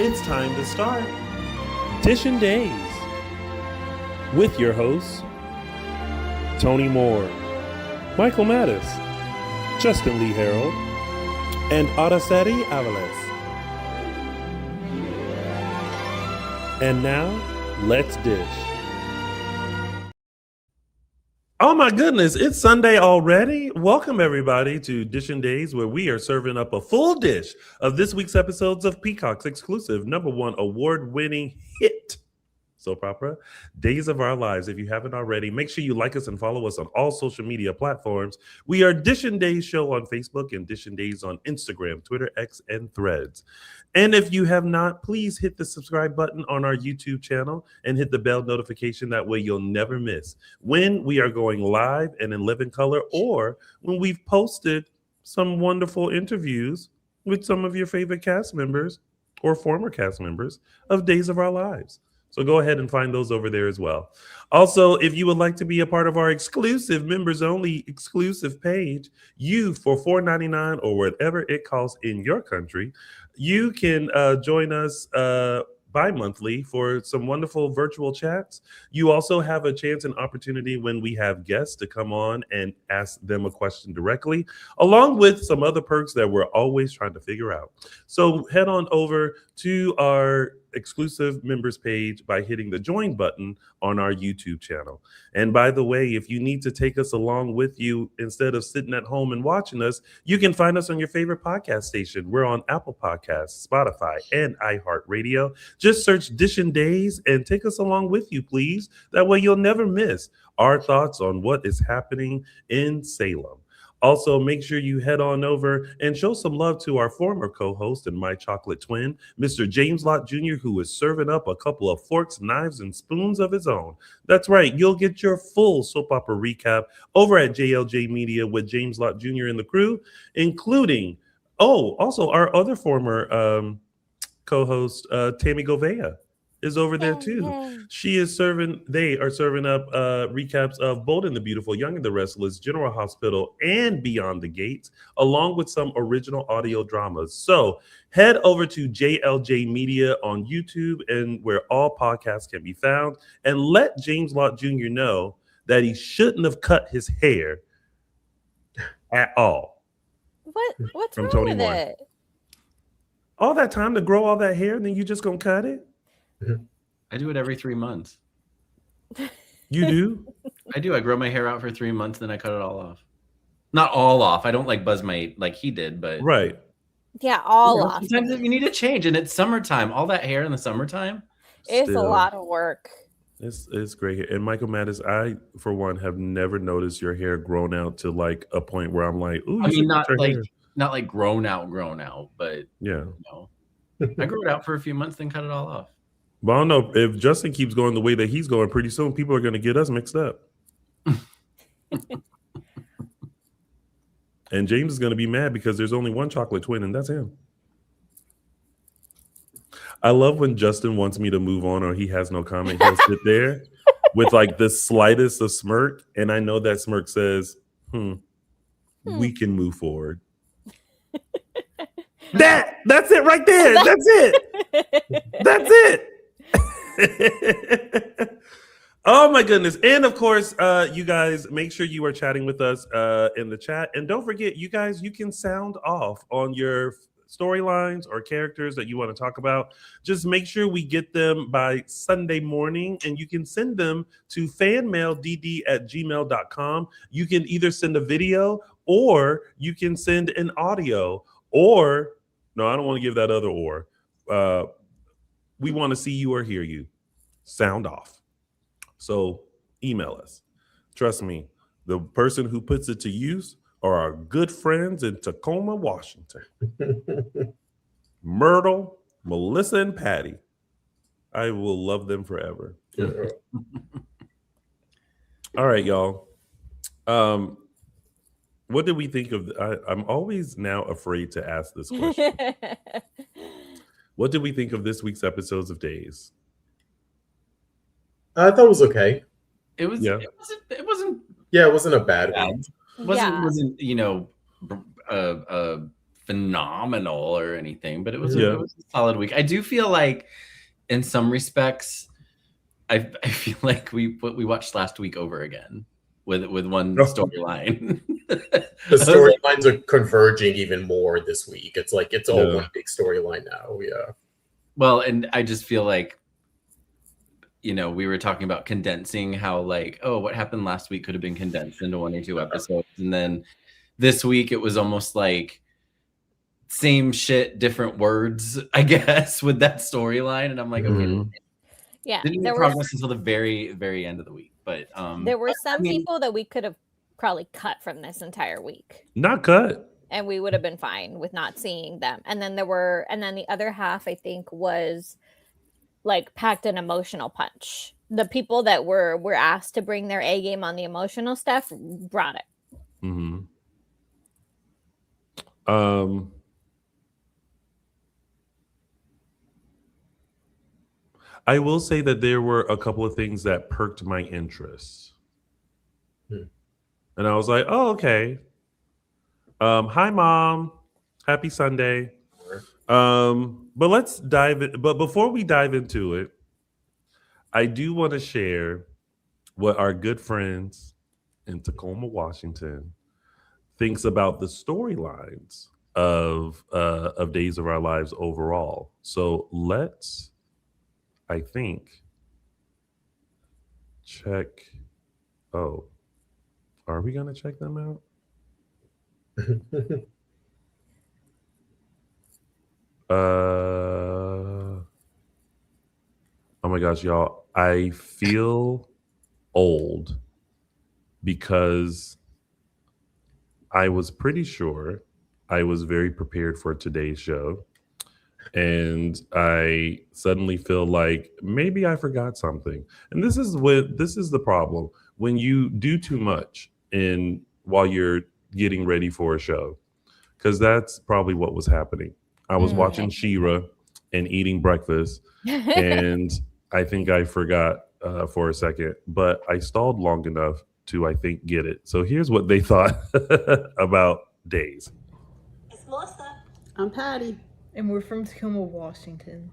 it's time to start Dishin Days with your hosts, Tony Moore, Michael Mattis, Justin Lee Hareld, and Araceli Aviles. And now, let's dish. Oh my goodness, it's Sunday already. Welcome everybody to Dishin Days, where we are serving up a full dish of this week's episodes of Peacock's exclusive #1 award-winning hit soap opera, Days of Our Lives. If you haven't already, make sure you like us and follow us on all social media platforms. We are Dishin Days Show on Facebook and Dishin Days on Instagram, Twitter, X, and Threads. And if you have not, please hit the subscribe button on our YouTube channel and hit the bell notification. That way you'll never miss when we are going live and in living color, or when we've posted some wonderful interviews with some of your favorite cast members or former cast members of Days of Our Lives. So go ahead and find those over there as well. Also, if you would like to be a part of our exclusive members-only exclusive page, you, for $4.99 or whatever it costs in your country, you can join us bi-monthly for some wonderful virtual chats. You also have a chance and opportunity when we have guests to come on and ask them a question directly, along with some other perks that we're always trying to figure out. So head on over to our exclusive members page by hitting the join button on our YouTube channel. And by the way, if you need to take us along with you instead of sitting at home and watching us, you can find us on your favorite podcast station. We're on Apple Podcasts, Spotify, and iHeartRadio. Just search Dishin Days and take us along with you, please. That way you'll never miss our thoughts on what is happening in Salem. Also, make sure you head on over and show some love to our former co-host and my chocolate twin, Mr. James Lott Jr., who is serving up a couple of forks, knives, and spoons of his own. That's right. You'll get your full soap opera recap over at JLJ Media with James Lott Jr. and the crew, including, also our other former co-host, Tammy Govea, is over there too. They are serving up recaps of Bold and the Beautiful, Young and the Restless, General Hospital, and Beyond the Gates, along with some original audio dramas. So head over to JLJ Media on YouTube and where all podcasts can be found, and let James Lott Jr. know that he shouldn't have cut his hair at all. What's from wrong Tony with Moore. it? All that time to grow all that hair, and then you just gonna cut it? I do it every 3 months. You do? I do. I grow my hair out for 3 months, then I cut it all off. Not all off. I don't like buzz my like he did, but Right. Yeah, all off. sometimes you need a change, and it's summertime. All that hair in the summertime. It's Still, a lot of work. It's great hair. And Michael Mattis, I for one have never noticed your hair grown out to like a point where I'm like, ooh. I mean, not hair. like grown out, but Yeah. I grew it out for a few months, then cut it all off. But I don't know, if Justin keeps going the way that he's going, pretty soon people are going to get us mixed up. And James is going to be mad because there's only one chocolate twin, and that's him. I love when Justin wants me to move on or he has no comment. He'll sit there with like the slightest of smirk, and I know that smirk says, we can move forward. That's it right there. That's it. That's it. Oh my goodness. And of course, you guys make sure you are chatting with us in the chat, and don't forget, you guys, you can sound off on your storylines or characters that you want to talk about. Just make sure we get them by Sunday morning, and you can send them to fanmaildd@gmail.com. You can either send a video or you can send an audio, or no, I don't want to give that other or. We want to see you or hear you. Sound off. So email us. Trust me, the person who puts it to use are our good friends in Tacoma, Washington. Myrtle, Melissa, and Patty. I will love them forever. All right, y'all. What did we think of? I'm always now afraid to ask this question. What did we think of this week's episodes of Days? I thought it was okay. It was. Yeah. It wasn't. Yeah, it wasn't a bad one. Wasn't phenomenal or anything, but it was, Yeah. it was a solid week. I do feel like in some respects, I feel like we watched last week over again with one storyline. The storylines are converging even more this week. It's like it's all one big storyline now. Yeah. Well, and I just feel like, you know, we were talking about condensing how like, oh, what happened last week could have been condensed into 1 or 2 episodes, and then this week it was almost like same shit, different words, I guess, with that storyline. And I'm like, okay, yeah, didn't make progress until the very, very end of the week. But there were some people that we could have probably cut from this entire week. Not cut. And we would have been fine with not seeing them. And then the other half, I think, was like packed an emotional punch. The people that were asked to bring their A game on the emotional stuff brought it. Mm-hmm. I will say that there were a couple of things that perked my interest. And I was like, oh, okay. Hi, Mom. Happy Sunday. But let's dive in. But before we dive into it, I do want to share what our good friends in Tacoma, Washington thinks about the storylines of Days of Our Lives overall. So let's, I think, check. Oh, are we going to check them out? Oh my gosh, y'all. I feel old because I was pretty sure I was very prepared for today's show. And I suddenly feel like maybe I forgot something. And this is the problem. When you do too much while you're getting ready for a show, because that's probably what was happening. I was watching She-Ra and eating breakfast, and I think I forgot for a second, but I stalled long enough to, I think, get it. So here's what they thought about Days. It's Melissa. I'm Patty. And we're from Tacoma, Washington.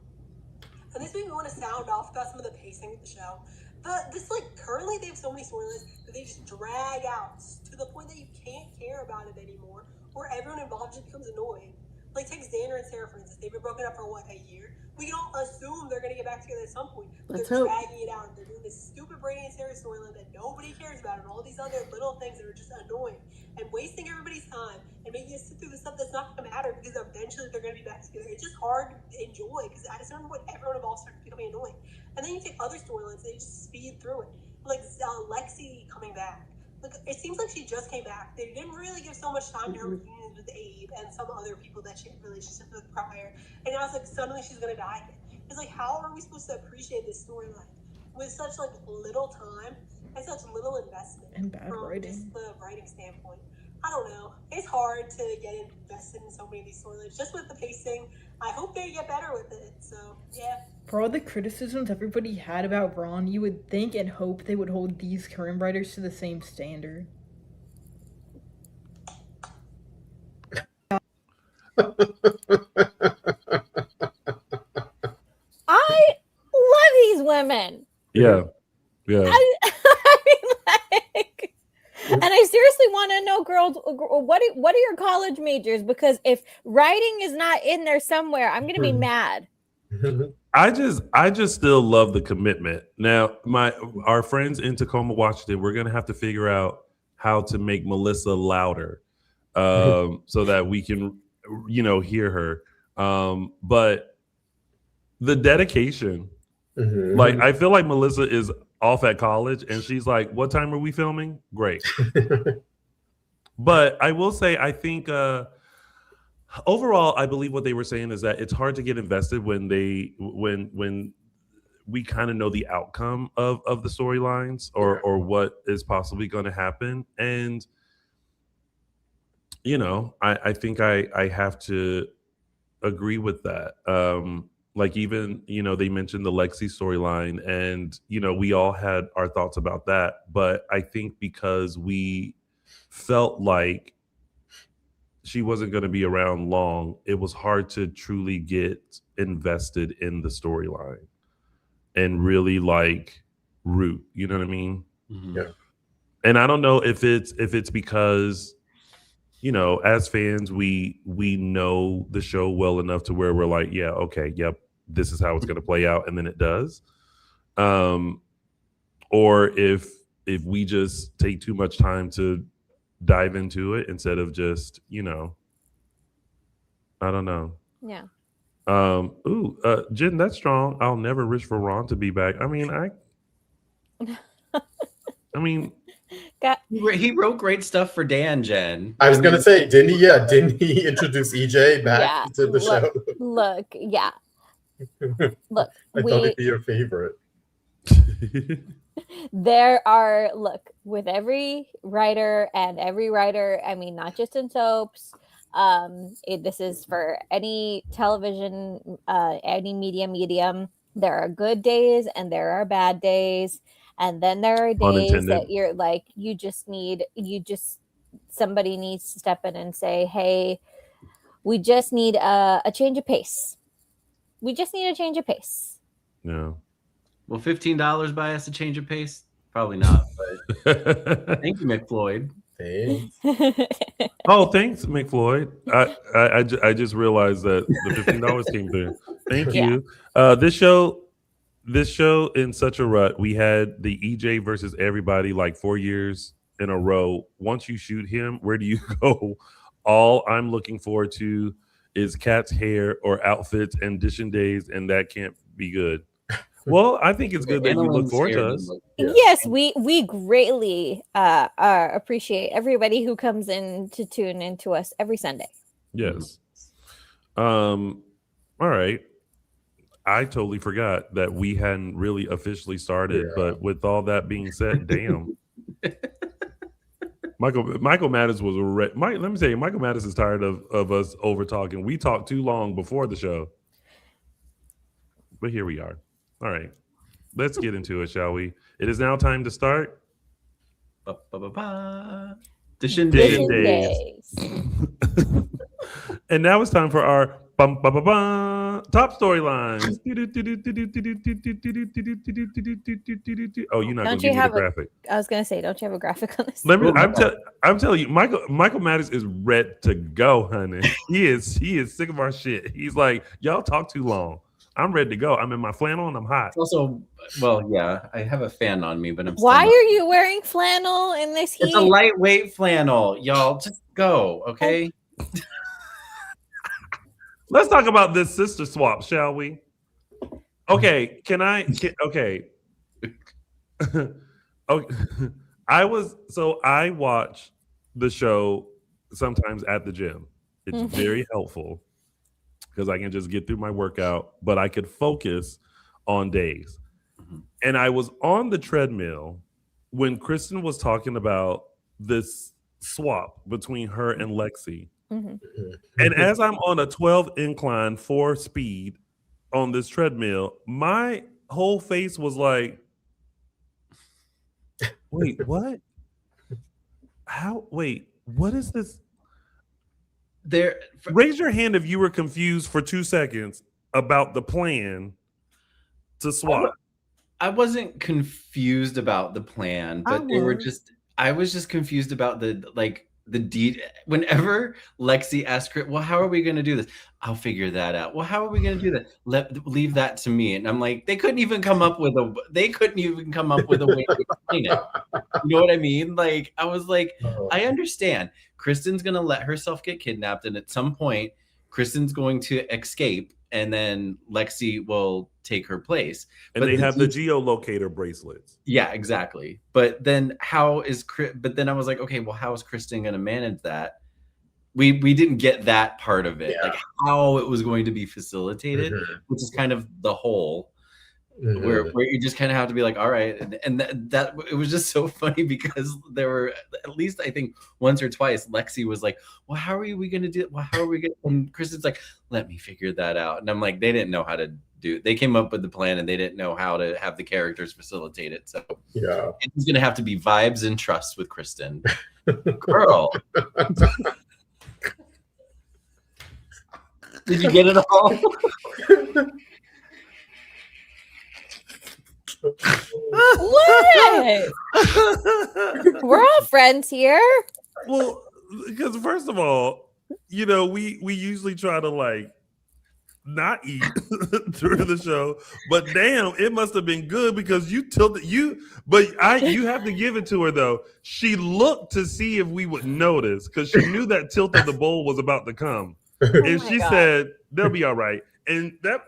And this week we want to sound off about some of the pacing of the show. But currently they have so many storylines that they just drag out to the point that you can't care about it anymore, or everyone involved just becomes annoying. Like, take Xander and Sarah, for instance. They've been broken up for, a year? We can all assume they're going to get back together at some point. But they're dragging it out. They're doing this stupid Brady and Sarah storyline that nobody cares about, and all these other little things that are just annoying and wasting everybody's time and making us sit through the stuff that's not going to matter because eventually they're going to be back together. It's just hard to enjoy because at a certain point, everyone involved starts becoming annoying. And then you take other storylines and they just speed through it. Like Lexie coming back. It seems like she just came back. They didn't really give so much time to her reunions with Abe and some other people that she had relationships with prior. And now it's like suddenly she's gonna die again. It's like, how are we supposed to appreciate this storyline with such little time and such little investment And bad from writing. just the writing standpoint? I don't know. It's hard to get invested in so many of these storylines just with the pacing. I hope they get better with it. So yeah. For all the criticisms everybody had about Ron, you would think and hope they would hold these current writers to the same standard. I love these women. Yeah. I mean, and I seriously want to know, girls, what are your college majors? Because if writing is not in there somewhere, I'm going to be mad. I just still love the commitment. Now, our friends in Tacoma, Washington, we're gonna have to figure out how to make Melissa louder, so that we can, hear her. But the dedication, like, I feel like Melissa is off at college, and she's like, "What time are we filming?" Great. But I will say, I think. Overall, I believe what they were saying is that it's hard to get invested when we kind of know the outcome of the storylines or what is possibly going to happen. And, I think I have to agree with that. Like, even, they mentioned the Lexie storyline, and, we all had our thoughts about that. But I think because we felt like she wasn't going to be around long, it was hard to truly get invested in the storyline and really like root. You know what I mean? Mhm. Yeah. And I don't know if it's because, you know, as fans, we know the show well enough to where we're like, yeah, okay, yep, this is how it's going to play out, and then it does. Or if we just take too much time to dive into it instead of just, you know, I don't know. Yeah. Jen, that's strong. I'll never wish for Ron to be back. I mean, He wrote great stuff for Dan, Jen. I was gonna say, didn't he introduce EJ back to the show? Look, yeah. Look, I thought it'd be your favorite. there are with every writer, I mean, not just in soaps, this is for any television, any medium, there are good days and there are bad days, and then there are days Unintended. that you're like, somebody needs to step in and say, hey, we just need a change of pace. We just need a change of pace. Yeah. Will $15 buy us a change of pace? Probably not, but thank you, McFloyd. Thanks. Oh, thanks, McFloyd. I just realized that the $15 came through. Thank you. This show in such a rut. We had the EJ versus everybody like 4 years in a row. Once you shoot him, where do you go? All I'm looking forward to is Kat's hair or outfits and Dishin Days, and that can't be good. Well, I think it's good that you look forward to us. Yes, we greatly appreciate everybody who comes in to tune into us every Sunday. Yes. All right. I totally forgot that we hadn't really officially started, but with all that being said, damn. Michael Mattis was let me say, Michael Mattis is tired of us over talking. We talked too long before the show, but here we are. All right, let's get into it, shall we? It is now time to start. Dishin Days. And now it's time for our top storylines. Oh, you're not going to give me the graphic. I was going to say, don't you have a graphic on this? I'm telling you, Michael Mattis is ready to go, honey. He is sick of our shit. He's like, y'all talk too long. I'm ready to go. I'm in my flannel and I'm hot. Also, well, yeah, I have a fan on me, but Why are you wearing flannel in this heat? It's a lightweight flannel, y'all. Just go, okay? Let's talk about this sister swap, shall we? Okay, okay. Okay. I watch the show sometimes at the gym. It's very helpful because I can just get through my workout, but I could focus on days. And I was on the treadmill when Kristen was talking about this swap between her and Lexie. And as I'm on a 12 incline 4 speed on this treadmill, my whole face was like, wait, what? What is this? Raise your hand if you were confused for 2 seconds about the plan to swap. I wasn't confused about the plan, but I was just confused about whenever Lexie asked her, well, how are we going to do this? I'll figure that out. Well, how are we going to do that? Leave that to me. And I'm like, they couldn't even come up with a way to explain it. You know what I mean? Like, I was like, I understand. Kristen's going to let herself get kidnapped. And at some point, Kristen's going to escape. And then Lexie will take her place. And they have the geolocator bracelets. Yeah, exactly. But then I was like, okay, well, how is Kristen going to manage that? We didn't get that part of it, like how it was going to be facilitated, which is kind of the whole where you just kind of have to be like, all right. And that it was just so funny because there were at least, I think once or twice, Lexie was like, well, how are we going to do it? Well, how are we going to, and Kristen's like, let me figure that out. And I'm like, they didn't know how to do it. They came up with the plan and they didn't know how to have the characters facilitate it. So it's going to have to be vibes and trust with Kristen. Girl. Did you get it all? What? We're all friends here. Well, because first of all, you know, we usually try to like not eat during the show, but damn, it must have been good because you tilted you. But you have to give it to her though. She looked to see if we would notice because she knew that tilt of the bowl was about to come, and she said they'll be all right. And that.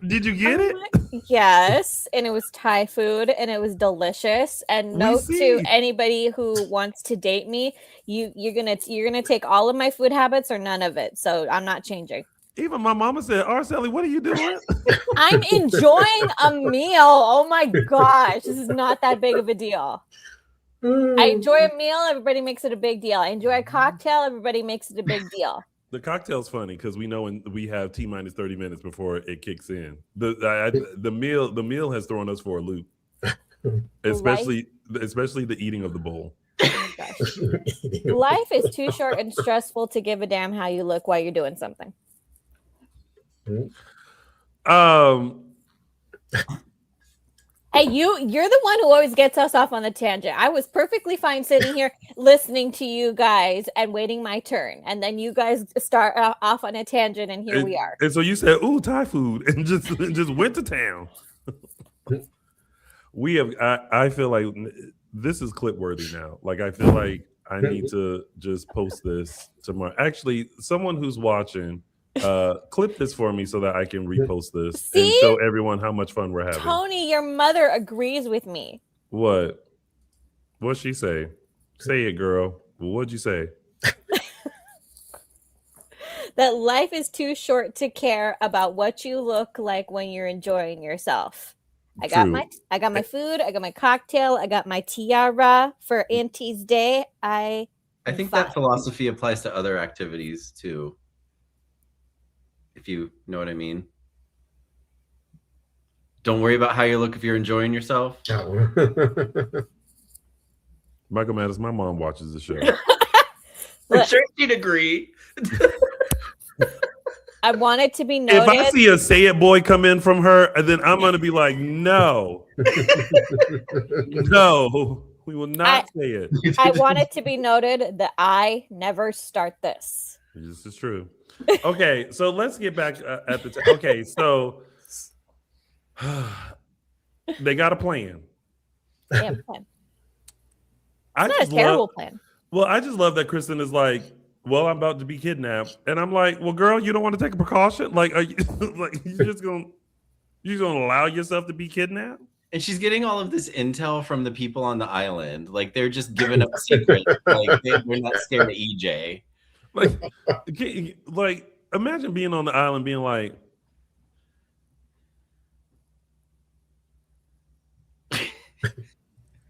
Did you get it? Yes, and it was Thai food, and it was delicious. And note to anybody who wants to date me, you're gonna take all of my food habits or none of it. So I'm not changing. Even my mama said, "Araceli, what are you doing?" I'm enjoying a meal. Oh my gosh, this is not that big of a deal. I enjoy a meal. Everybody makes it a big deal. I enjoy a cocktail. Everybody makes it a big deal. The cocktail's funny because we know when we have T-minus 30 minutes before it kicks in. The meal has thrown us for a loop, especially the eating of the bowl. Oh my gosh. Life is too short and stressful to give a damn how you look while you're doing something. Hey, you're the one who always gets us off on the tangent. I was perfectly fine sitting here listening to you guys and waiting my turn. And then you guys start off on a tangent and here we are. And so you said, "Ooh, Thai food," and just went to town. I feel like this is clip worthy now. Like, I feel like I need to just post this tomorrow. Actually, someone who's watching, clip this for me so that I can repost this and show everyone how much fun we're having. Tony, your mother agrees with me. What? What'd she say? Say it, girl. What'd you say? That life is too short to care about what you look like when you're enjoying yourself. I got my food, I got my cocktail, I got my tiara for Auntie's Day. I think that philosophy applies to other activities too. If you know what I mean. Don't worry about how you look if you're enjoying yourself. Michael Maddox, my mom watches the show. I'm sure she'd agree. I want it to be noted. If I see a say it boy come in from her, then I'm going to be like, no. No, we will not say it. I want it to be noted that I never start this. This is true. Okay, so let's get back at the okay, so they got a plan. Damn plan. It's not a terrible plan. Well, I just love that Kristen is like, well, I'm about to be kidnapped, and I'm like, well, girl, you don't want to take a precaution? Like, are you like you're gonna allow yourself to be kidnapped? And she's getting all of this intel from the people on the island. Like, they're just giving up secrets. Like, they're not scared of EJ. Like, imagine being on the island, being like,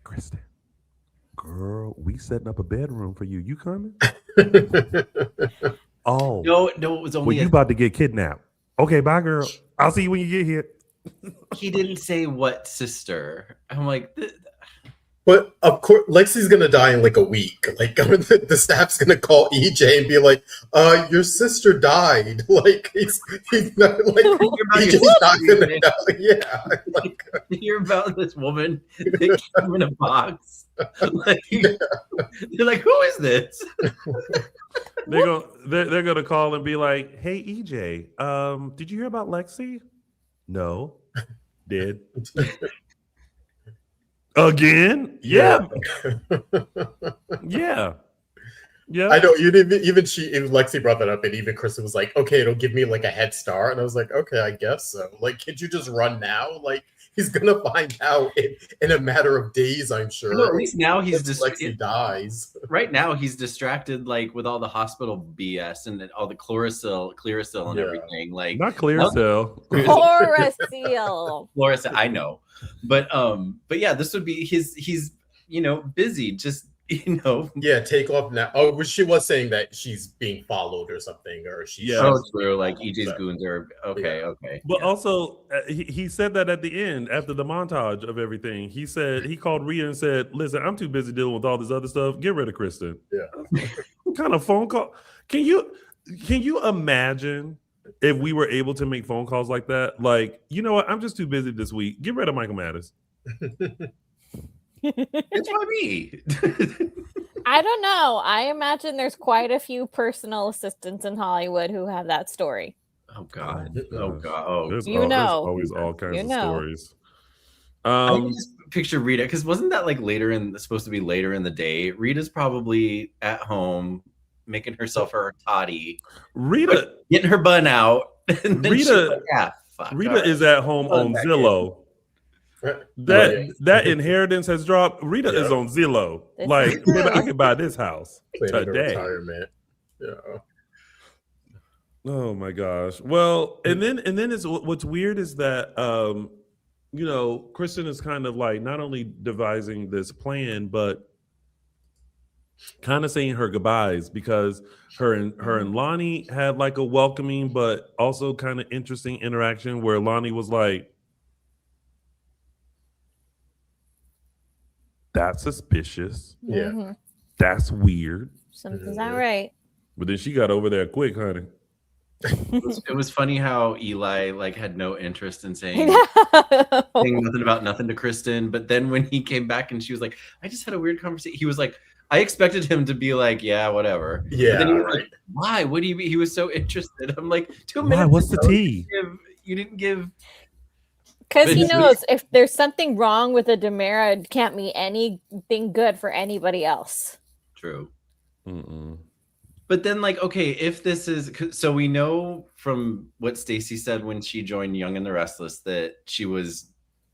Kristen, girl, we setting up a bedroom for you. You coming? Oh no, it was only. Well, you about to get kidnapped. Okay, bye, girl. I'll see you when you get here. He didn't say what sister. I'm like, but of course, Lexie's gonna die in like a week. Like, the staff's gonna call EJ and be like, "Your sister died." Like, he's not like EJ's not gonna die. Yeah, like, hear about this woman that came in a box. Like, they're like, "Who is this?" They're gonna call and be like, "Hey, EJ, did you hear about Lexie?" No. Did. Again? Yeah. Yeah. Yeah. I know. Even Lexie brought that up, and even Kristen was like, "Okay, it'll give me like a head start." And I was like, "Okay, I guess so." Like, can't you just run now? Like, he's gonna find out in a matter of days, I'm sure. No, at least now he's Lexie dies. Right now, he's distracted, like with all the hospital BS and all the Clearasil and everything. Like, not Clearasil. Clearasil. I know, but yeah, this would be he's busy, just take off now. Oh, she was saying that she's being followed or something, or she's true. Like, EJ's goons are okay. But also, he said that at the end after the montage of everything. He said he called Rhea and said, "Listen, I'm too busy dealing with all this other stuff. Get rid of Kristen." Yeah. What kind of phone call? Can you imagine if we were able to make phone calls like that? Like, you know what? I'm just too busy this week. Get rid of Michael Mattis. It's by me. I don't know. I imagine there's quite a few personal assistants in Hollywood who have that story. Oh God. Oh, Oh gosh. God. Oh, There's You know. there's always all kinds You of know. stories. I can just picture Rita, because wasn't that like supposed to be later in the day? Rita's probably at home making herself her toddy, Rita getting her bun out. And then she's Rita- like, yeah, fuck. Rita all right. is at home Fun on back Zillow. That inheritance has dropped. Rita is on Zillow. This Like, is true. maybe I could buy this house Planning a today. retirement. Yeah. Oh my gosh. Well, and then it's what's weird is that you know, Kristen is kind of like not only devising this plan, but kind of saying her goodbyes, because her and Lonnie had like a welcoming but also kind of interesting interaction where Lonnie was like, "That's suspicious. Yeah. Mhm. That's weird." Something's not right. But then she got over there quick, honey. It was funny how Eli like had no interest in saying nothing about nothing to Kristen, but then when he came back and she was like, "I just had a weird conversation," he was like, I expected him to be like, "Yeah, whatever." Yeah. But then he was Right. like, "Why? What do you mean?" He was so interested. I'm like, 2 Why? minutes. What's the ago, tea? You didn't give. Because he But- knows if there's something wrong with a Demera, it can't mean anything good for anybody else. True. Mm-mm. But then, like, okay, if this is so, we know from what Stacey said when she joined Young and the Restless that she was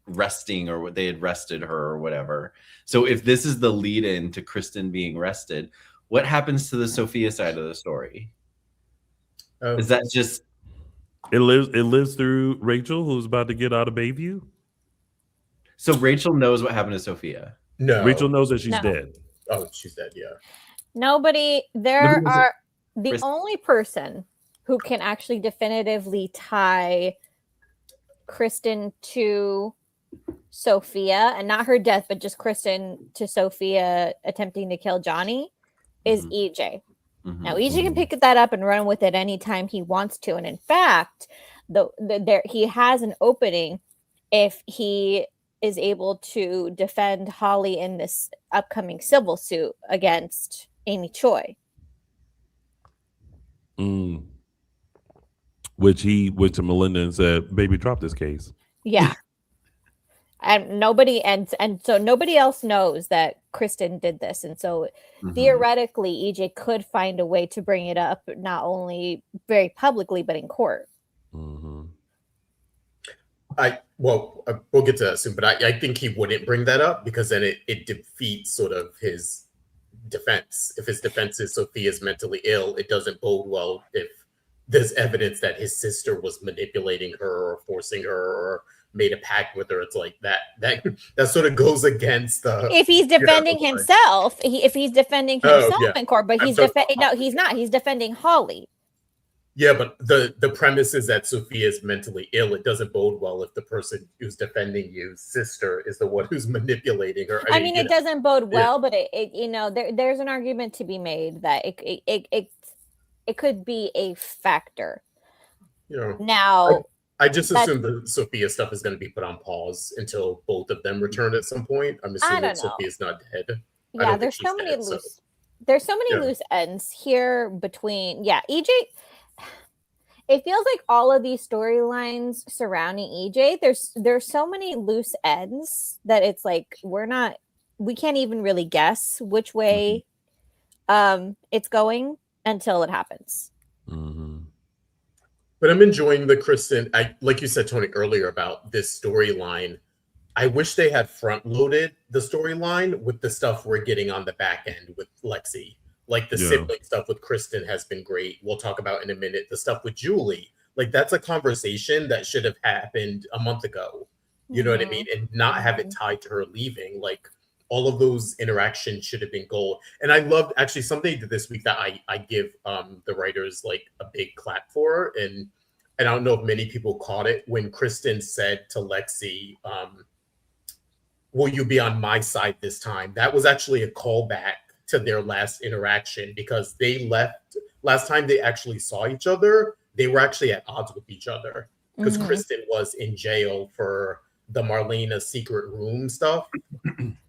resting, or they had rested her or whatever. So if this is the lead in to Kristen being rested, what happens to the Sophia side of the story? Is that just It lives through Rachel, who's about to get out of Bayview. so Rachel knows what happened to Sophia? No. Rachel knows that she's No. dead. Oh, she's dead. Yeah. Nobody, there Nobody was- are the Chris- only person who can actually definitively tie Kristen to Sophia, and not her death, but just Kristen to Sophia attempting to kill Johnny, is Mhm. EJ. Mhm. Now EJ can pick that up and run with it anytime he wants to, and in fact, he has an opening if he is able to defend Holly in this upcoming civil suit against Amy Choi. Mm. Which he went to Melinda and said, "Baby, drop this case." Yeah. And nobody so nobody else knows that Kristen did this, and so Mhm. theoretically EJ could find a way to bring it up, not only very publicly but in court. Mm-hmm. We'll get to that soon, but I think he wouldn't bring that up because then it defeats sort of his defense. If his defense is Sophia's mentally ill, it doesn't bode well if there's evidence that his sister was manipulating her or forcing her or made a pact with her. It's like that sort of goes against the. If he's defending the line. himself, if he's defending Oh, himself yeah. in court, but I'm he's so- he's not. He's defending Holly. Yeah, but the premise is that Sophia is mentally ill. It doesn't bode well if the person who's defending you's sister is the one who's manipulating her. I mean, you it know, doesn't bode well, but it there's an argument to be made that it could be a factor. you know, Now, I just That's- assume the Sophia stuff is going to be put on pause until both of them return at some point. I'm assuming don't know. Sophia's not dead. I yeah, don't there's think so she's many dead, so- loose there's so many Yeah. loose ends here between EJ. It feels like all of these storylines surrounding EJ, there's so many loose ends that it's like we can't even really guess which way it's going until it happens. Mm-hmm. But I'm enjoying the Kristen. Like you said, Tony, earlier about this storyline. I wish they had front loaded the storyline with the stuff we're getting on the back end with Lexie. Like the Yeah. sibling stuff with Kristen has been great. We'll talk about in a minute. The stuff with Julie, like that's a conversation that should have happened a month ago. You know what I mean? And not have it tied to her leaving. Like all of those interactions should have been gold. And I loved actually something they did this week that I give the writers like a big clap for. And I don't know if many people caught it when Kristen said to Lexie, will you be on my side this time? That was actually a callback to their last interaction because they left last time they actually saw each other, they were actually at odds with each other because Kristen was in jail for the Marlena secret room stuff.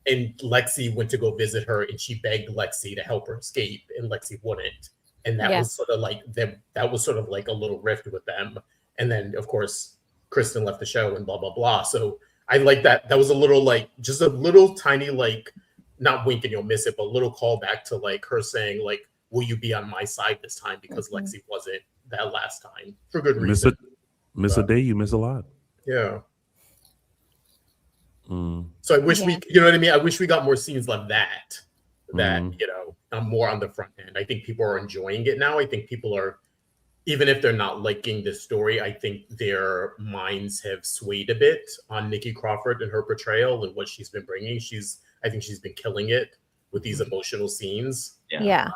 And Lexie went to go visit her, and she begged Lexie to help her escape, and Lexie wouldn't. And that was sort of like that was sort of like a little rift with them. And then, of course, Kristen left the show and blah blah blah. So I like that. That was a little like just a little tiny like not wink and you'll miss it, but a little callback to like her saying like, "Will you be on my side this time?" Because Lexie wasn't that last time for good reason. Miss a day, you miss a lot. Yeah. So I wish we, you know what I mean? I wish we got more scenes like that, you know, more on the front end. I think people are enjoying it now. I think people are, even if they're not liking this story, I think their minds have swayed a bit on Nikki Crawford and her portrayal and what she's been bringing. I think she's been killing it with these emotional scenes. Yeah.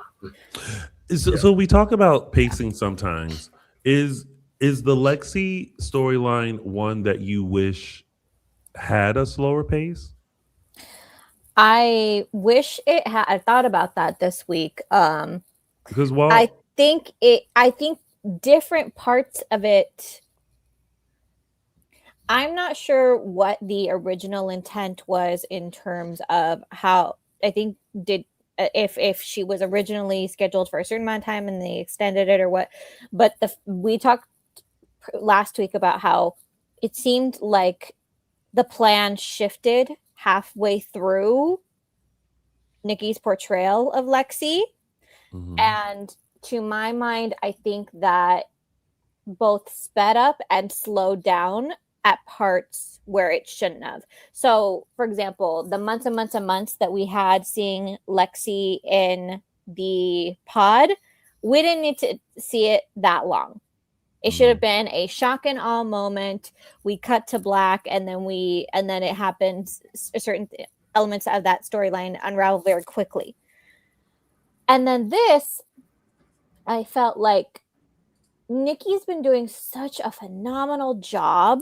So we talk about pacing sometimes. Is the Lexie storyline one that you wish had a slower pace? I wish it had. I thought about that this week. Because I think different parts of it. I'm not sure what the original intent was in terms of how I think if she was originally scheduled for a certain amount of time and they extended it or what. But we talked last week about how it seemed like the plan shifted halfway through Nikki's portrayal of Lexie. And to my mind, I think that both sped up and slowed down at parts where it shouldn't have. So, for example, the months and months and months that we had seeing Lexie in the pod, we didn't need to see it that long. It should have been a shock and awe moment. We cut to black, and then it happens. Certain elements of that storyline unravel very quickly. And then this, I felt like Nikki's been doing such a phenomenal job,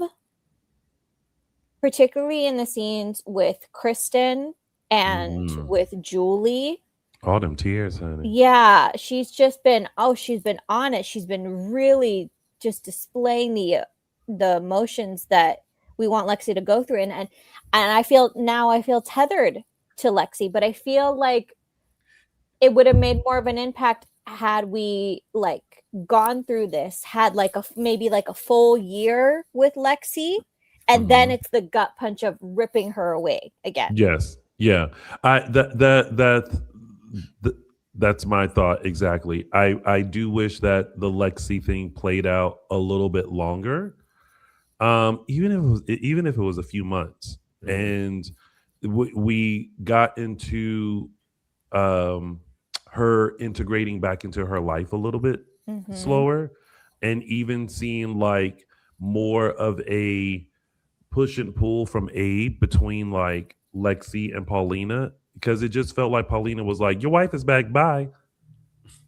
particularly in the scenes with Kristen and with Julie. All them tears, honey. Yeah, she's been on it. She's been really just displaying the emotions that we want Lexie to go through, and I feel tethered to Lexie, but I feel like it would have made more of an impact had we like gone through this, had like maybe a full year with Lexie, and then it's the gut punch of ripping her away again. Yes, yeah, that's my thought exactly. I do wish that the Lexie thing played out a little bit longer, even if it was a few months, and we got into her integrating back into her life a little bit slower, and even seeing like more of a push and pull from Abe between like Lexie and Paulina, because it just felt like Paulina was like, "Your wife is back, bye,"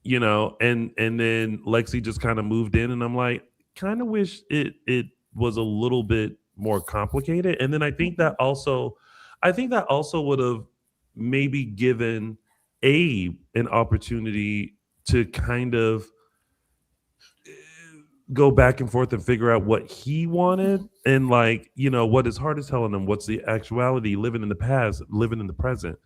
you know, and then Lexie just kind of moved in, and I'm like, kind of wish it was a little bit more complicated. And then I think that also would have maybe given Abe an opportunity to kind of go back and forth and figure out what he wanted, and like, you know, what his heart is telling him, what's the actuality, living in the past, living in the present.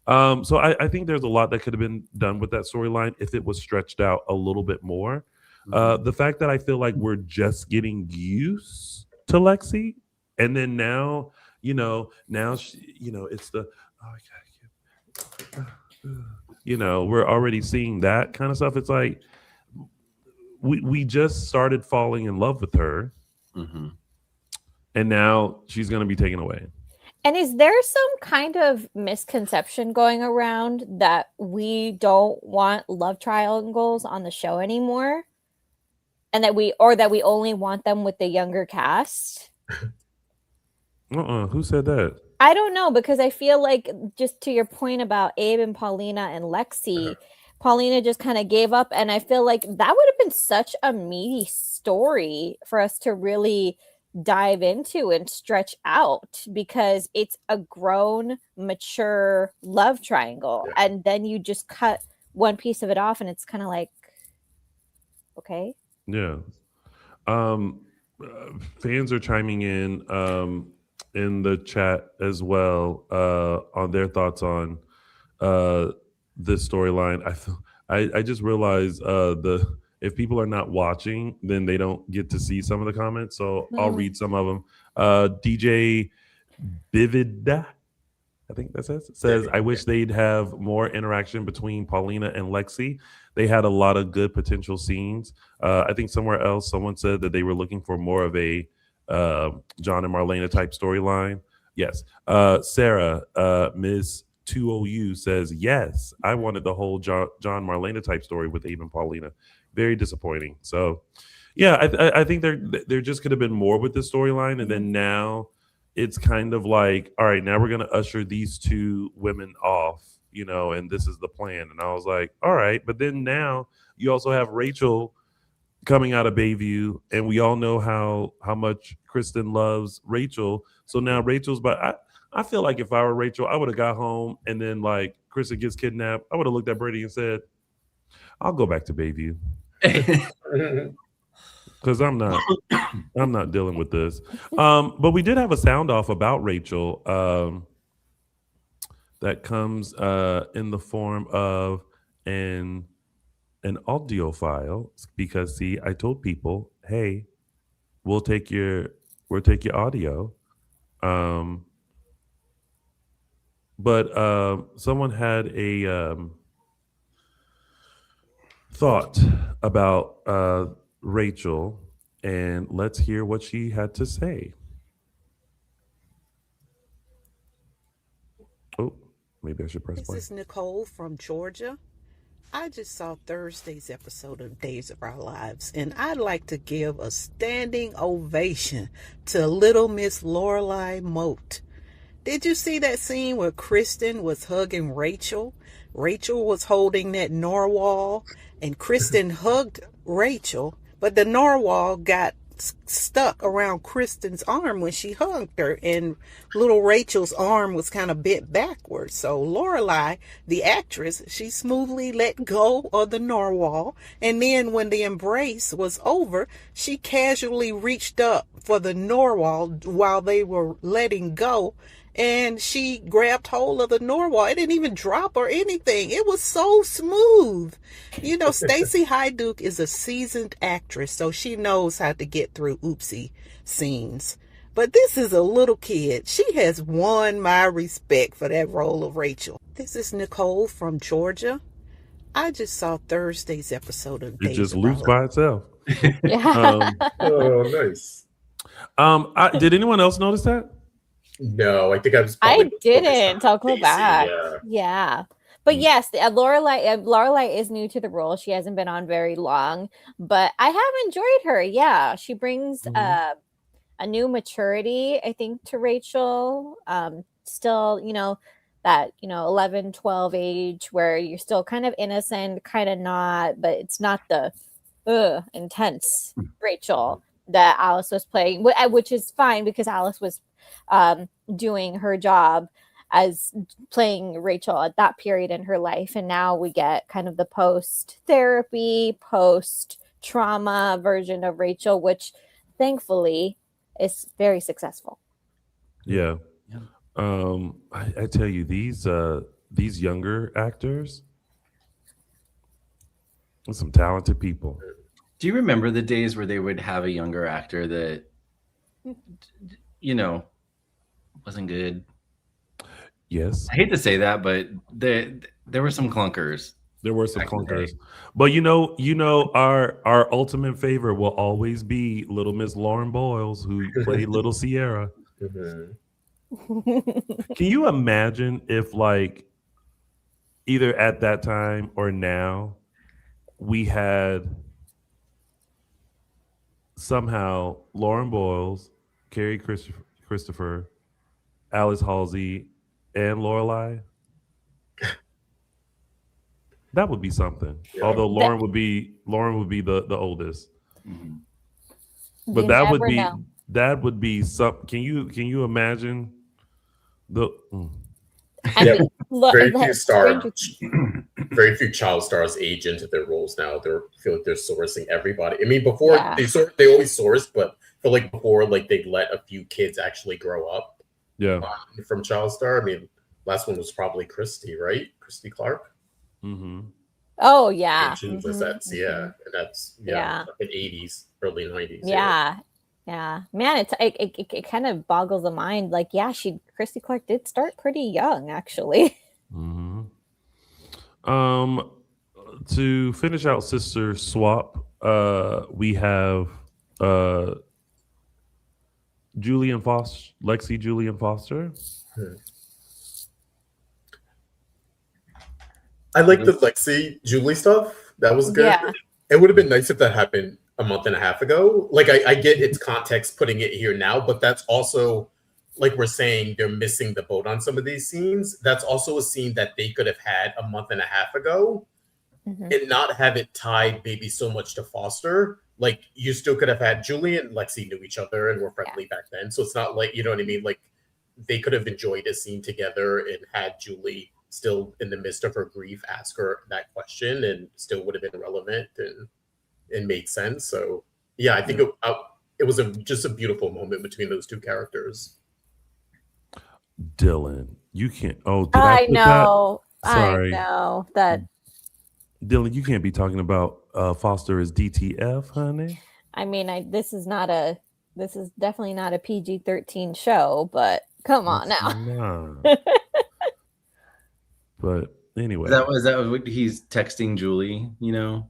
So I think there's a lot that could have been done with that storyline if it was stretched out a little bit more. The fact that I feel like we're just getting used to Lexie, and then now she, you know, it's the you know, we're already seeing that kind of stuff. It's like we just started falling in love with her, and now she's going to be taken away. And is there some kind of misconception going around that we don't want love triangles on the show anymore, and that we only want them with the younger cast? Who said that? I don't know, because I feel like, just to your point about Abe and Paulina and Lexie, Paulina just kind of gave up, and I feel like that would have been such a meaty story for us to really dive into and stretch out, because it's a grown, mature love triangle, and then you just cut one piece of it off, and it's kind of like, Okay. Yeah. Um, Fans are chiming in the chat as well on their thoughts on uh, this storyline. I just realized the if people are not watching, then they don't get to see some of the comments. So I'll Mm. read some of them. DJ Bivida, I think that says, I wish they'd have more interaction between Paulina and Lexie. They had a lot of good potential scenes. I think somewhere else someone said that they were looking for more of a John and Marlena type storyline. Yes. Sarah, Miss 2OU says, yes, I wanted the whole John Marlena type story with Abe and Paulina. Very disappointing. So, yeah, I think there just could have been more with this storyline, and then now it's kind of like, all right, now we're going to usher these two women off, and this is the plan. And I was like, all right, but then now you also have Rachel coming out of Bayview, and we all know how much Kristen loves Rachel. So now Rachel's, but I feel like if I were Rachel, I would have got home, and then like Kristen gets kidnapped, I would have looked at Brady and said, I'll go back to Bayview. Because I'm not dealing with this. But we did have a sound off about Rachel that comes in the form of an audio file. Because see, I told people, hey, we'll take your audio. But someone had a thought about Rachel, and let's hear what she had to say. Oh, maybe I should press play. This is Nicole from Georgia. I just saw Thursday's episode of Days of Our Lives, and I'd like to give a standing ovation to Little Miss Lorelai Moat. Did you see that scene where Kristen was hugging Rachel? Rachel was holding that narwhal, and Kristen hugged Rachel, but the narwhal got stuck around Kristen's arm when she hugged her, and little Rachel's arm was kind of bent backwards. So Lorelai, the actress, she smoothly let go of the narwhal, and then when the embrace was over, she casually reached up for the narwhal while they were letting go, and she grabbed hold of the narwhal. It didn't even drop or anything. It was so smooth. You know, Stacey Hyduke is a seasoned actress, so she knows how to get through oopsie scenes. But this is a little kid. She has won my respect for that role of Rachel. This is Nicole from Georgia. I just saw Thursday's episode of It Days just of loops Our by Lives. itself. Yeah. Oh, nice. Did anyone else notice that? No, I think I was. I probably didn't. I'll go Daisy, back. yeah. Yeah. But yes, Lorelai is new to the role. She hasn't been on very long, but I have enjoyed her. Yeah, she brings a new maturity, I think, to Rachel. Still, that 11, 12 age where you're still kind of innocent, kind of not, but it's not the intense Rachel that Alice was playing, which is fine because Alice was doing her job as playing Rachel at that period in her life, and now we get kind of the post therapy, post trauma version of Rachel, which thankfully is very successful. Yeah. I tell you, these younger actors, are some talented people. Do you remember the days where they would have a younger actor that, wasn't good? Yes. I hate to say that, but there were some clunkers. There were some Back in the day. clunkers. But our ultimate favorite will always be Little Miss Lauren Boyles, who played Little Sierra. Mhm. Can you imagine if, like, either at that time or now, we had somehow Lauren Boyles, Carrie Christopher, Alice Halsey, and Lorelai? That would be something. Yeah. Although Lauren would be the oldest. Mhm. But You that would never be know. some. Can you imagine the I Yeah, mean, look, very that few Stranger- very few child stars age into their roles now. I feel like they're sourcing everybody. I mean, before Yeah. they always sourced, but I feel like before, like they'd let a few kids actually grow up Yeah. from child star. I mean, last one was probably Christy, right? Christy Clark. Mm-hmm. Oh yeah. Agent was that's and that's Yeah. in 80s, early 90s. Yeah. Yeah. Man, it kind of boggles the mind. Like, yeah, Christy Clark did start pretty young, actually. Mm-hmm. To finish out Sister Swap, we have Julian Foster, Lexie Julian Foster. I like the Lexie Julie stuff. That was good. Yeah. It would have been nice if that happened a month and a half ago. Like I get its context putting it here now, but that's also like we're saying they're missing the boat on some of these scenes. That's also a scene that they could have had a month and a half ago and not have it tied maybe so much to Foster. Like you still could have had Julie and Lexie knew each other and were friendly back then. So it's not like, you know what I mean? Like they could have enjoyed a scene together and had Julie still in the midst of her grief ask her that question and still would have been relevant and made sense. So yeah, I think it was just a beautiful moment between those two characters. Dylan, you can't. Oh, did I put know. That? Sorry. I know that. Dylan, you can't be talking about Foster as DTF, honey. I mean, this is definitely not a PG-13 show, but come on now. But anyway, that was what he's texting Julie, you know.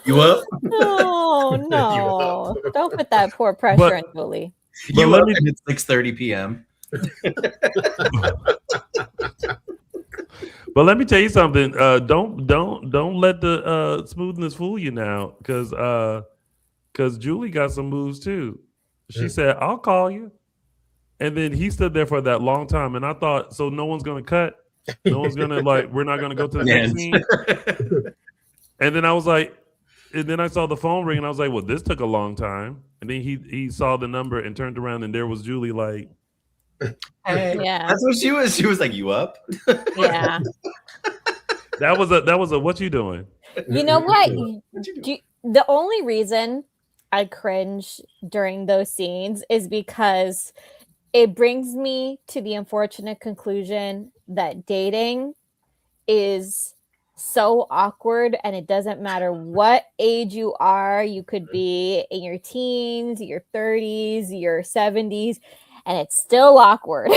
You up? Oh no! Don't put that poor pressure on Julie. You up? And it's 6:30 p.m. But let me tell you something. Don't let the smoothness fool you now, because Julie got some moves too. She said, "I'll call you," and then he stood there for that long time, and I thought, so no one's gonna cut, no one's gonna we're not gonna go to the next scene. And then I was like, and then I saw the phone ring, and I was like, well, this took a long time. And then he saw the number and turned around, and there was Julie like. Yeah, that's what she was. She was like, "You up?" Yeah. That was a what you doing? You know what? The only reason I cringe during those scenes is because it brings me to the unfortunate conclusion that dating is so awkward, and it doesn't matter what age you are. You could be in your teens, your 30s, your 70s. And it's still awkward.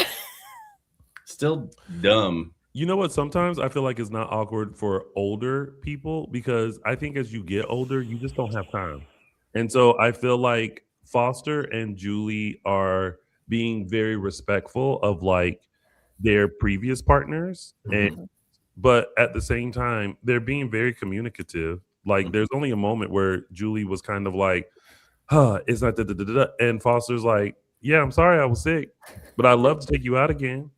Still dumb. You know what? Sometimes I feel like it's not awkward for older people because I think as you get older, you just don't have time. And so I feel like Foster and Julie are being very respectful of like their previous partners. But at the same time, they're being very communicative. Like there's only a moment where Julie was kind of like, it's not da-da-da-da-da. And Foster's like, yeah, I'm sorry I was sick, but I'd love to take you out again.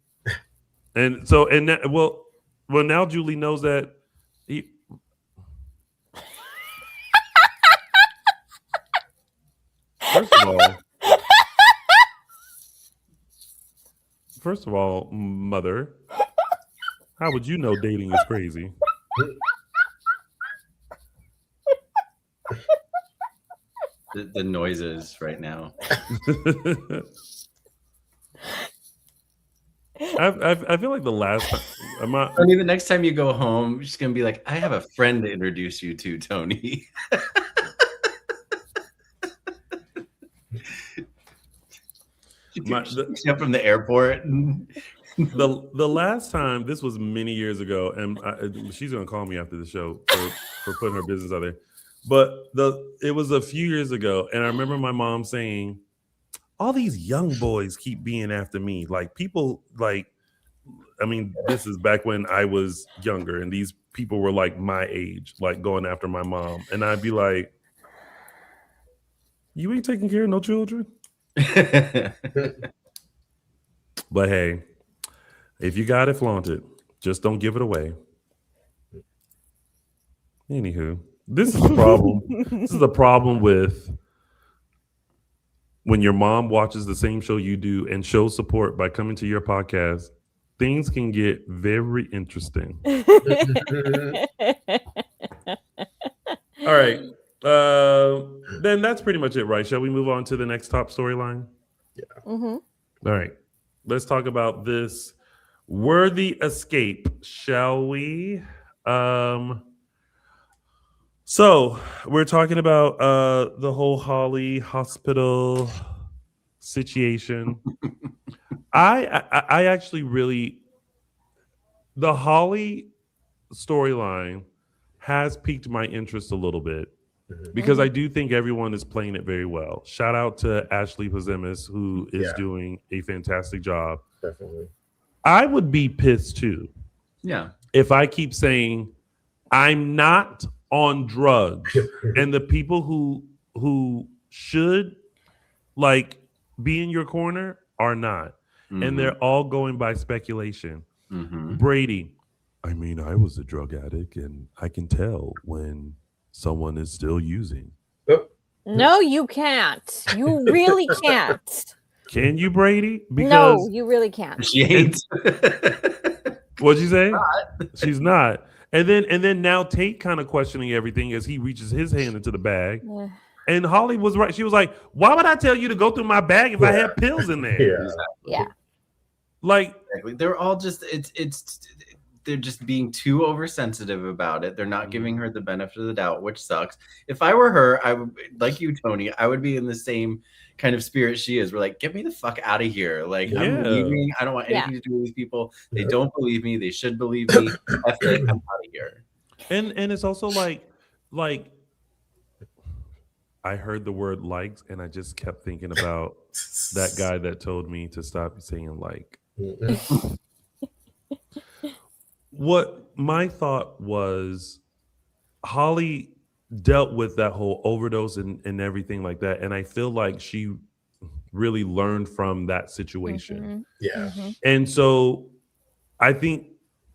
And so, well, now Julie knows that First of all, mother, how would you know dating is crazy? The noises right now. I feel like the last time Tony, the next time you go home, she's gonna be like, I have a friend to introduce you to, Tony. Up from the airport. The last time, this was many years ago, and she's gonna call me after the show for putting her business out there. But it was a few years ago, and I remember my mom saying, all these young boys keep being after me. Like people this is back when I was younger, and these people were like my age, like going after my mom. And I'd be like, you ain't taking care of no children. But hey, if you got it, flaunt it. Just don't give it away. Anywho. This is a problem. This is a problem with when your mom watches the same show you do and shows support by coming to your podcast, things can get very interesting. All right. Then that's pretty much it, right? Shall we move on to the next top storyline? Mm-hmm. All right. Let's talk about this worthy escape, shall we? So we're talking about the whole Holly hospital situation. I actually really, the Holly storyline has piqued my interest a little bit because I do think everyone is playing it very well. Shout out to Ashley Pazemis, who is doing a fantastic job. Definitely. I would be pissed too. Yeah. If I keep saying I'm not on drugs and the people who should like be in your corner are not. And they're all going by speculation. Brady, I mean, I was a drug addict and I can tell when someone is still using. No, you can't. You really can't. Can you, Brady? Because no, you really can't. She ain't. What'd you say? She's not. And then now Tate kind of questioning everything as he reaches his hand into the bag. Yeah. And Holly was right. She was like, why would I tell you to go through my bag if I had pills in there? Yeah. Like, they're all just they're just being too oversensitive about it. They're not giving her the benefit of the doubt, which sucks. If I were her, I would, like you, Tony, I would be in the same kind of spirit she is. We're like, get me the fuck out of here. Like, I'm leaving. I don't want anything to do with these people. They don't believe me. They should believe me. F it, I'm out of here. And it's also like I heard the word likes and I just kept thinking about that guy that told me to stop saying like. What my thought was, Holly dealt with that whole overdose and everything like that. And I feel like she really learned from that situation. And so I think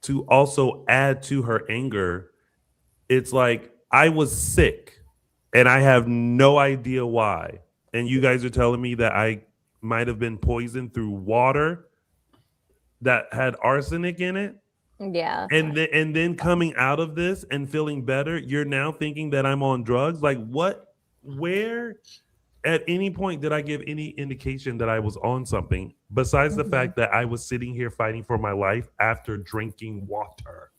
to also add to her anger, it's like, I was sick and I have no idea why. And you guys are telling me that I might have been poisoned through water that had arsenic in it. Yeah. And then coming out of this and feeling better, you're now thinking that I'm on drugs. Like what, where at any point did I give any indication that I was on something besides the fact that I was sitting here fighting for my life after drinking water?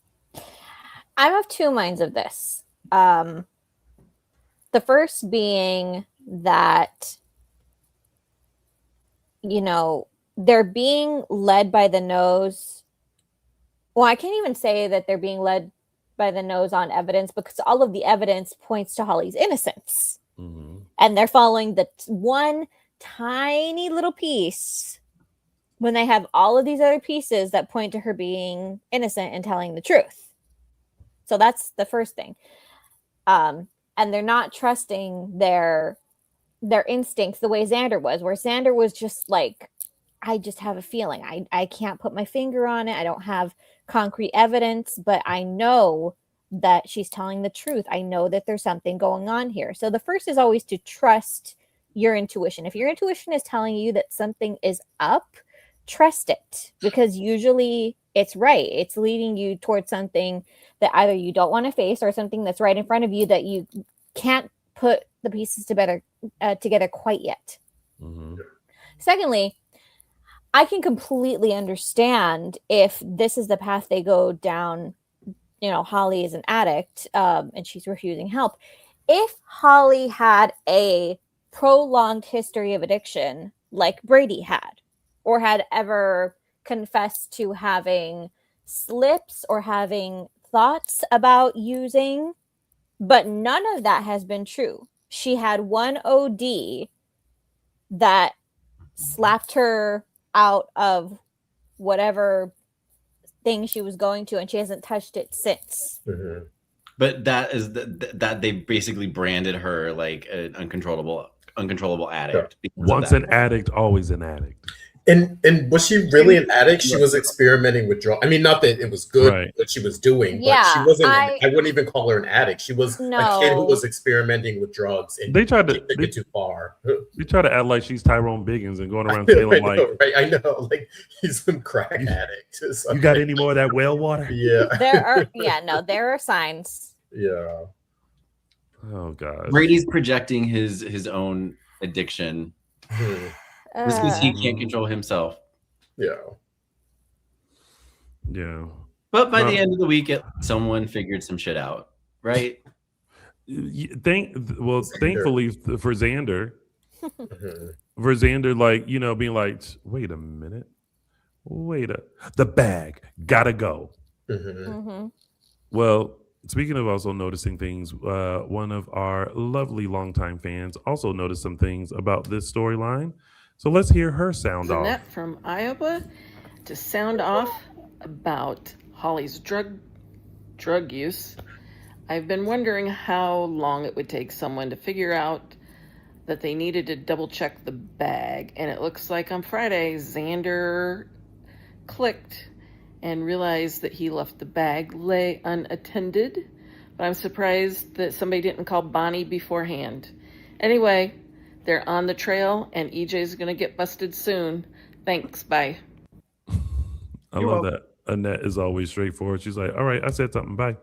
I'm of two minds of this. The first being that, you know, they're being led by the nose. Well, I can't even say that they're being led by the nose on evidence because all of the evidence points to Holly's innocence. And they're following the one tiny little piece when they have all of these other pieces that point to her being innocent and telling the truth. So that's the first thing. And they're not trusting their instincts the way Xander was, where Xander was just like, I just have a feeling. I can't put my finger on it. I don't have concrete evidence, but I know that she's telling the truth. I know that there's something going on here. So the first is always to trust your intuition. If your intuition is telling you that something is up, trust it, because usually it's right. It's leading you towards something that either you don't want to face or something that's right in front of you that you can't put the pieces together quite yet. Secondly, I can completely understand if this is the path they go down. You know, Holly is an addict and she's refusing help. If Holly had a prolonged history of addiction like Brady had, or had ever confessed to having slips or having thoughts about using, but none of that has been true. She had one OD that slapped her out of whatever thing she was going to, and she hasn't touched it since. But that is that they basically branded her like an uncontrollable addict. Once an addict, always an addict. And was she really an addict? She was experimenting with drugs. I mean, not that it was good what she was doing, but she wasn't. I wouldn't even call her an addict. She was a kid who was experimenting with drugs, and they tried to take it too far. They try to act like she's Tyrone Biggins and going around feeling like, right? I know, like he's some crack addict. You got any more of that whale water? Yeah, there are signs. Yeah. Oh God. Brady's projecting his own addiction. Just because he can't control himself. Yeah. Yeah. But by the end of the week, someone figured some shit out, right? Thankfully for Xander. For Xander, like, you know, being like, wait a minute. The bag gotta go. Well, speaking of also noticing things, one of our lovely longtime fans also noticed some things about this storyline. So let's hear her sound off. Jeanette from Iowa to sound off about Holly's drug use. I've been wondering how long it would take someone to figure out that they needed to double check the bag. And it looks like on Friday, Xander clicked and realized that he left the bag lay unattended. But I'm surprised that somebody didn't call Bonnie beforehand. Anyway, they're on the trail, and EJ's going to get busted soon. Thanks. Bye. I love that. Annette is always straightforward. She's like, all right, I said something. Bye.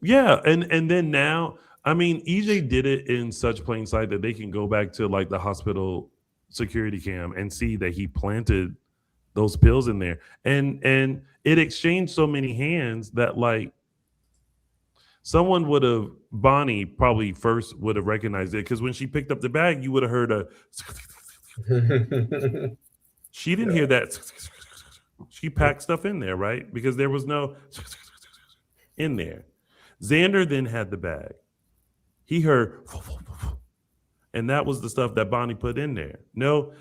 Yeah. And then now, I mean, EJ did it in such plain sight that they can go back to like the hospital security cam and see that he planted those pills in there. And it exchanged so many hands that like Bonnie probably first would have recognized it, because when she picked up the bag, you would have heard a she didn't hear that. She packed stuff in there, right? Because there was no in there. Xander then had the bag. He heard, and that was the stuff that Bonnie put in there. No,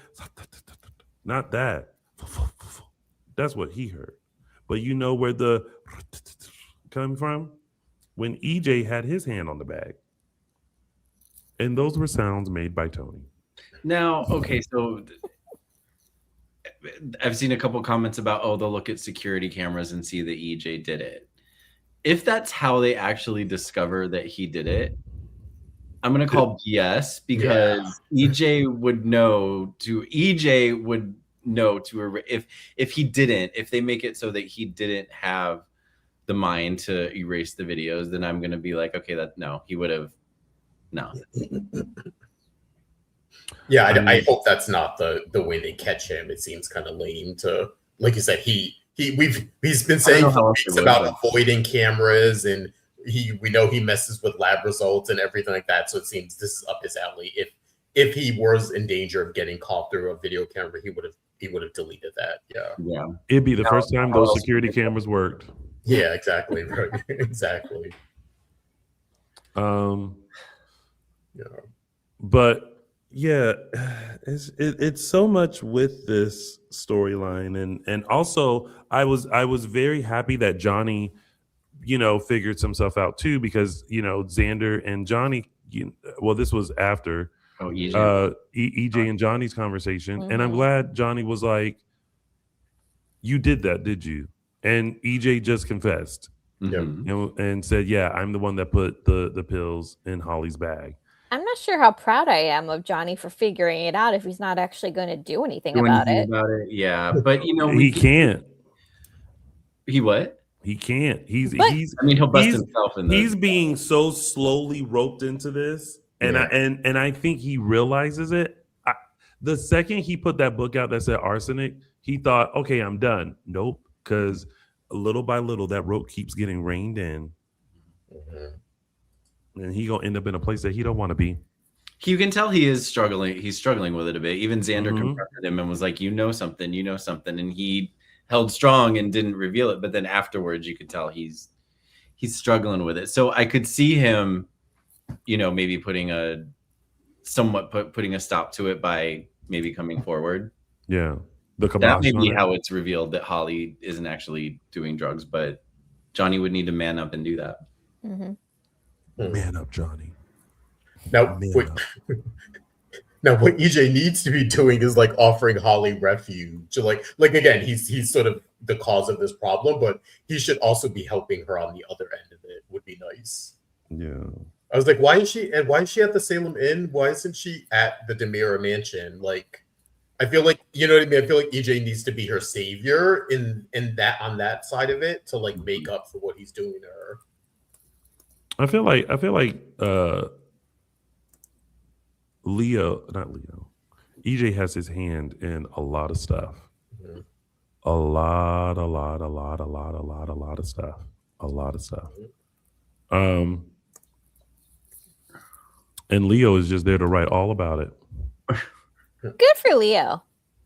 not that. That's what he heard. But you know where the come from? When EJ had his hand on the bag. And those were sounds made by Tony. Now, okay, so I've seen a couple comments about, they'll look at security cameras and see that EJ did it. If that's how they actually discover that he did it, I'm going to call BS, because EJ would know to if he didn't, if they make it so that he didn't have the mind to erase the videos, then I'm going to be like, okay, he would have, no. Yeah, I hope that's not the way they catch him. It seems kind of lame to, like you said, he's been saying for weeks about avoiding cameras, and we know he messes with lab results and everything like that. So it seems this is up his alley. If he was in danger of getting caught through a video camera, he would have deleted that. Yeah. It'd be the first time those security cameras worked. Yeah, exactly. Right. Exactly. But yeah, it's so much with this storyline, and also I was very happy that Johnny, you know, figured some stuff out too, because you know Xander and Johnny, this was after EJ and Johnny's conversation, and I'm glad Johnny was like, "You did that, did you?" And EJ just confessed, and said, "Yeah, I'm the one that put the pills in Holly's bag." I'm not sure how proud I am of Johnny for figuring it out if he's not actually going to do anything about it. Yeah, but you know, he can't. He what? He can't. He'll bust himself in this. He's being so slowly roped into this, and I think he realizes it. The second he put that book out that said arsenic, he thought, okay, I'm done. Nope, because little by little that rope keeps getting reined in. And he gonna end up in a place that he don't want to be. You can tell he is struggling. He's struggling with it a bit. Even Xander confronted him and was like, you know something. And he held strong and didn't reveal it. But then afterwards, you could tell he's struggling with it. So I could see him, you know, maybe putting a stop to it by maybe coming forward. Yeah. That may be how it's revealed that Holly isn't actually doing drugs, but Johnny would need to man up and do that. Man up, Johnny. Now, Now, what EJ needs to be doing is like offering Holly refuge. Like again, he's sort of the cause of this problem, but he should also be helping her on the other end of it. Would be nice. Yeah. I was like, why is she at the Salem Inn? Why isn't she at the Demira Mansion? Like, I feel like, you know what I mean? I feel like EJ needs to be her savior in that, on that side of it, to like make up for what he's doing to her. I feel like EJ has his hand in a lot of stuff. Mhm. A lot of stuff. And Leo is just there to write all about it. Good for Leo.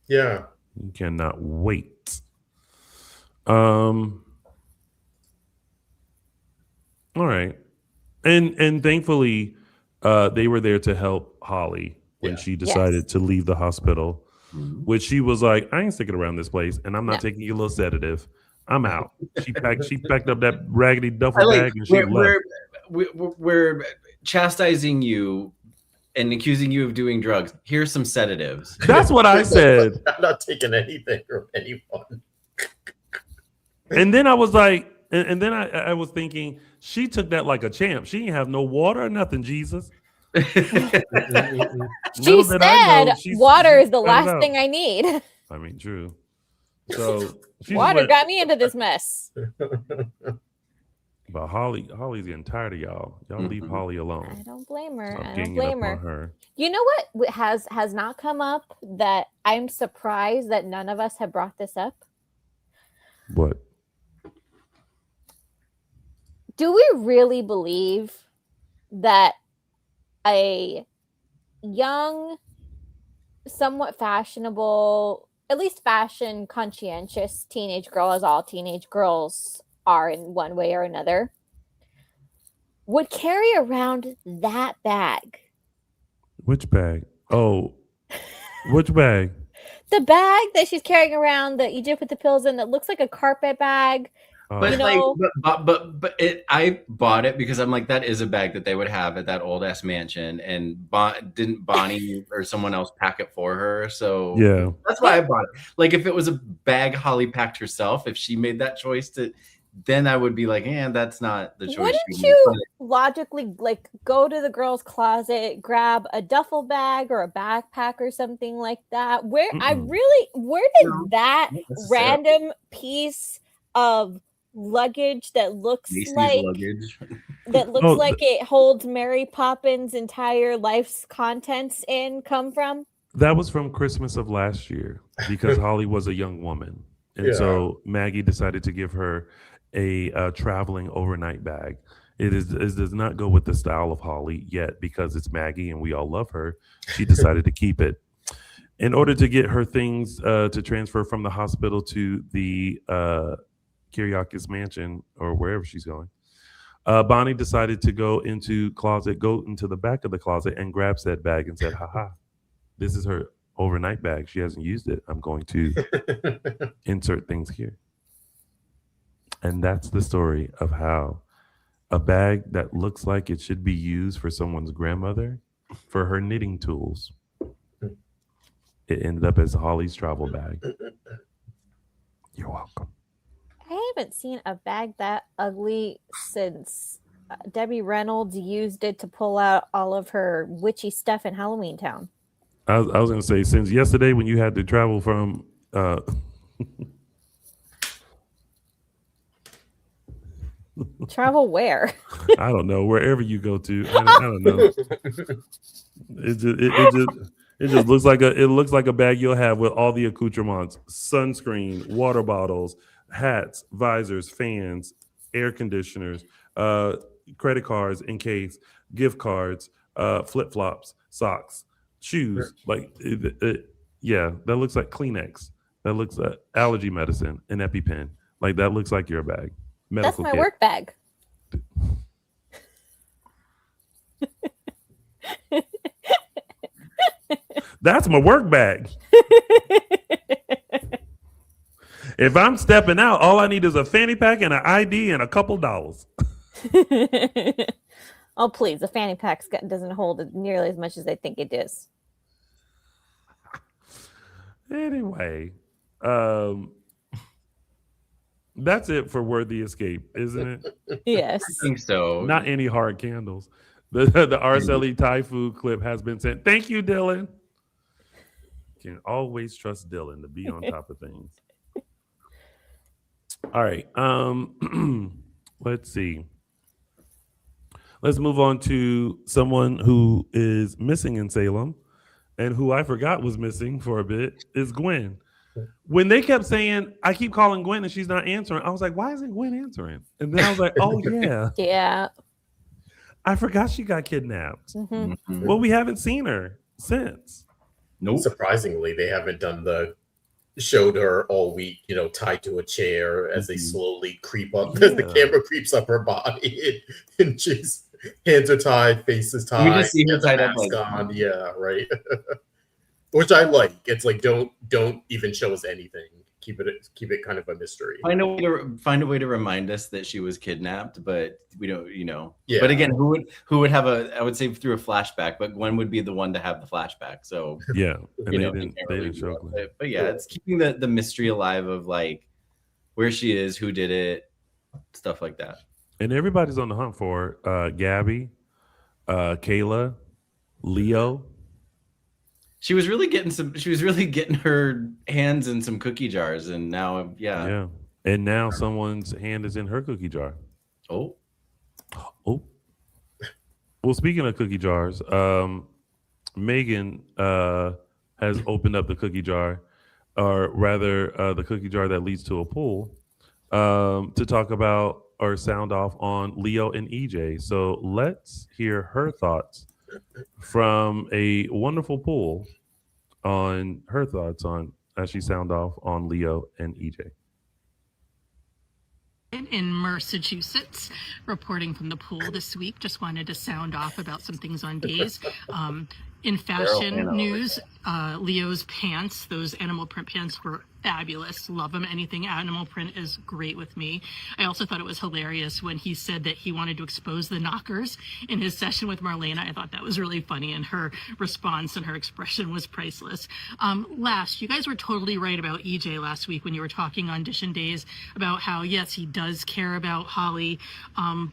Yeah. You cannot wait. All right. And thankfully, they were there to help Holly when she decided to leave the hospital, which she was like, I ain't sticking around this place, and I'm not taking your little sedative. I'm out. She packed up that raggedy duffel bag and she left. We're chastising you and accusing you of doing drugs. Here's some sedatives. That's what I said. I'm not taking anything from anyone. And then I was like, and then I was thinking, she took that like a champ. She didn't have no water or nothing, Jesus. She said, water is the last thing I need. I mean, true. So water got me into this mess. But Holly's getting tired of y'all. Y'all leave Holly alone. I don't blame her. Stop I don't ganging blame up her. on her. You know what has not come up that I'm surprised that none of us have brought this up? What? Do we really believe that a young, somewhat fashionable, at least fashion conscientious teenage girl, as all teenage girls are in one way or another, would carry around that bag? Which bag? Oh, which bag? The bag that she's carrying around that you dip with the pills in that looks like a carpet bag. But I bought it because I'm like, that is a bag that they would have at that old ass mansion, and didn't Bonnie or someone else pack it for her? So yeah, that's why I bought it. Like, if it was a bag Holly packed herself, if she made that choice then I would be like, that's not the choice. Wouldn't you logically like go to the girl's closet, grab a duffel bag or a backpack or something like that? Where did that random piece of luggage that looks Macy's like luggage that looks like it holds Mary Poppins' entire life's contents come from? That was from Christmas of last year because Holly was a young woman, and so Maggie decided to give her a traveling overnight bag. It does not go with the style of Holly yet because it's Maggie and we all love her. She decided to keep it in order to get her things to transfer from the hospital to the Kiriakis mansion or wherever she's going. Bonnie decided to go into the back of the closet and grab said bag and said, haha, this is her overnight bag. She hasn't used it. I'm going to insert things here. And that's the story of how a bag that looks like it should be used for someone's grandmother for her knitting tools, it ended up as Holly's travel bag. You're welcome. I haven't seen a bag that ugly since Debbie Reynolds used it to pull out all of her witchy stuff in Halloween Town. I was going to say, since yesterday when you had to travel from... Travel where? I don't know. Wherever you go to, I don't know. It just looks like a bag you'll have with all the accoutrements: sunscreen, water bottles, hats, visors, fans, air conditioners, credit cards in case, gift cards, flip flops, socks, shoes. Like that looks like Kleenex. That looks like allergy medicine, an EpiPen. Like that looks like your bag. Medical That's my kit. work bag. That's my work bag. If I'm stepping out, all I need is a fanny pack and an ID and a couple dollars. Oh, please. The fanny pack doesn't hold nearly as much as they think it is. Anyway, that's it for Worthy Escape, isn't it? Yes. I think so. Not any hard candles. The Araceli Thai food clip has been sent. Thank you, Dylan. Can always trust Dylan to be on top of things. All right. Let's see. Let's move on to someone who is missing in Salem and who I forgot was missing for a bit is Gwen. When they kept saying, I keep calling Gwen and she's not answering, I was like, why isn't Gwen answering? And then I was like, oh, yeah. Yeah. I forgot she got kidnapped. Mm-hmm. Well, we haven't seen her since. Nope. Surprisingly, they haven't showed her all week, tied to a chair as they slowly creep up, as the camera creeps up her body, and she's hands are tied, face is tied, We just see her tied up mask like- on. Yeah, right. Which I like. It's like don't even show us anything. Keep it kind of a mystery. Find a way to remind us that she was kidnapped, but we don't, Yeah. But again, who would have I would say through a flashback, but Gwen would be the one to have the flashback. So yeah, and they didn't show it. But yeah, it's keeping the mystery alive of like where she is, who did it, stuff like that. And everybody's on the hunt for Gabi, Kayla, Leo. She was really getting her hands in some cookie jars, and now Yeah. And now someone's hand is in her cookie jar. Oh. Well, speaking of cookie jars, Megan has opened up the cookie jar, or rather the cookie jar that leads to a pool, to talk about or sound off on Leo and EJ. So let's hear her thoughts from a wonderful pool on her thoughts on as she sound off on Leo and EJ. In Massachusetts, reporting from the pool this week. Just wanted to sound off about some things on Days. In fashion news, Leo's pants, those animal print pants, were fabulous. Love them. Anything animal print is great with me. I also thought it was hilarious when he said that he wanted to expose the knockers in his session with Marlena. I thought that was really funny, and her response and her expression was priceless. Last, you guys were totally right about EJ last week when you were talking on Dishin Days about how, yes, he does care about Holly,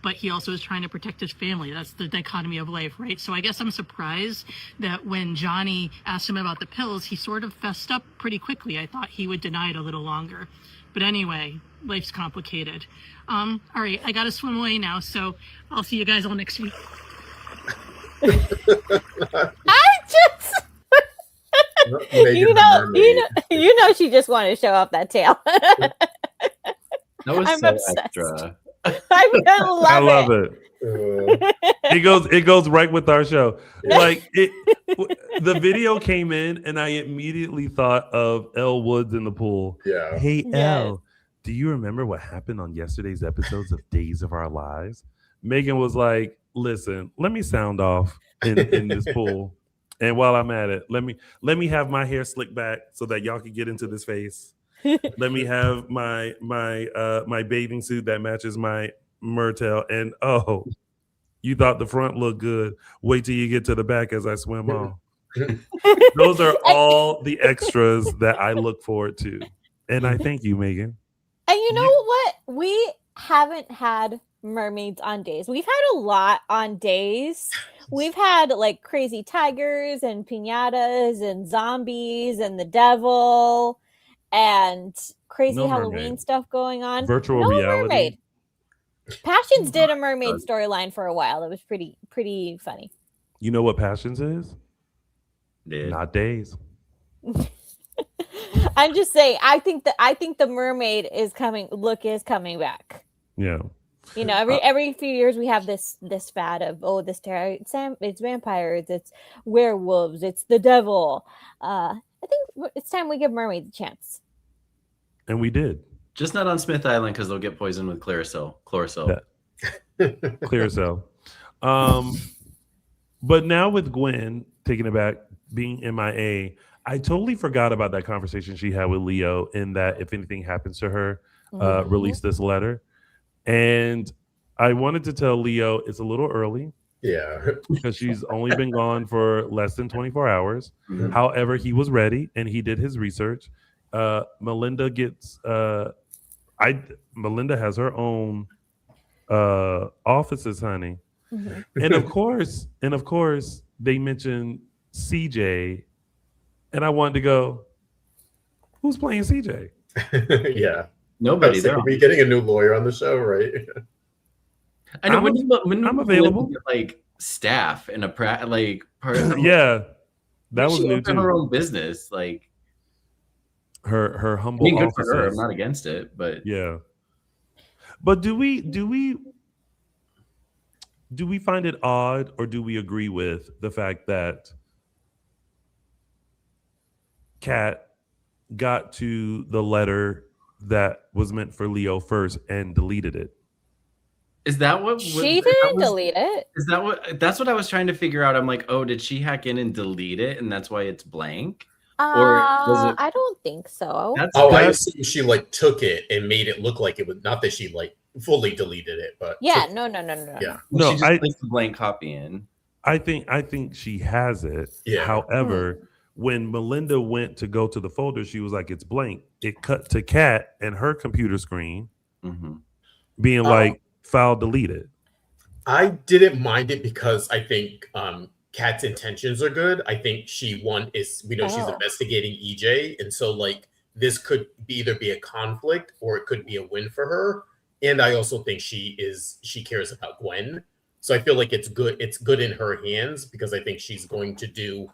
but he also is trying to protect his family. That's the dichotomy of life, right? So I guess I'm surprised that when Johnny asked him about the pills, he sort of fessed up pretty quickly. I thought he would deny it a little longer. But anyway, life's complicated. All right, I got to swim away now, so I'll see you guys all next week. I just... you know, she just wanted to show off that tail. That was I'm so obsessed. extra. I love it. It goes right with our show. Like the video came in and I immediately thought of Elle Woods in the pool. Yeah. Hey Yes. Elle, do you remember what happened on yesterday's episodes of Days of Our Lives? Megan was like, listen, let me sound off in this pool. And while I'm at it, let me have my hair slicked back so that y'all can get into this face. Let me have my bathing suit that matches my Myrtle, and you thought the front looked good. Wait till you get to the back as I swim off. Those are all the extras that I look forward to. And I thank you, Megan. And you know what? We haven't had mermaids on Days. We've had a lot on Days. We've had like crazy tigers and piñatas and zombies and the devil and crazy Halloween stuff going on. Virtual reality. Mermaid. Passions did a mermaid storyline for a while. It was pretty funny. You know what Passions is? Did. Not Days. I'm just saying. I think the mermaid is coming coming back. Yeah. You know, every few years we have this fad of it's vampires, it's werewolves, it's the devil. I think it's time we give mermaids a chance. And we did. Just not on Smith Island because they'll get poisoned with chlorophyll. Clearasil. But now with Gwen taking it back, being MIA, I totally forgot about that conversation she had with Leo in that if anything happens to her, release this letter. And I wanted to tell Leo it's a little early. Yeah. because she's only been gone for less than 24 hours. Mhm. However, he was ready and he did his research. Melinda gets Melinda has her own offices, honey. Mhm. And of course, they mentioned CJ, and I wanted to go, who's playing CJ? Yeah. Nobody. Are we getting a new lawyer on the show, right? I know. I'm When available. Get, like staff and a part. Yeah, that was new Her too. own business, like her I humble mean, good offices. for her. I'm not against it, but Yeah. But do we find it odd, or do we agree with the fact that Kat got to the letter that was meant for Leo first and deleted it? is that what She didn't delete it. Is that what? That's what I was trying to figure out. I'm like, oh, did she hack in and delete it, and that's why it's blank? Or was it? I don't think so. I assume she like took it and made it look like it was not that she like fully deleted it, but Yeah, took, no. Yeah. No, she just placed the blank copy in. I think she has it. Yeah. However, when Melinda went to go to the folder, she was like, it's blank. It cut to Kat and her computer screen being like, file deleted. I didn't mind it because I think Kat's intentions are good. I think we know she's investigating EJ, and so like this could either be a conflict or it could be a win for her. And I also think she cares about Gwen. So I feel like it's good in her hands because I think she's going to do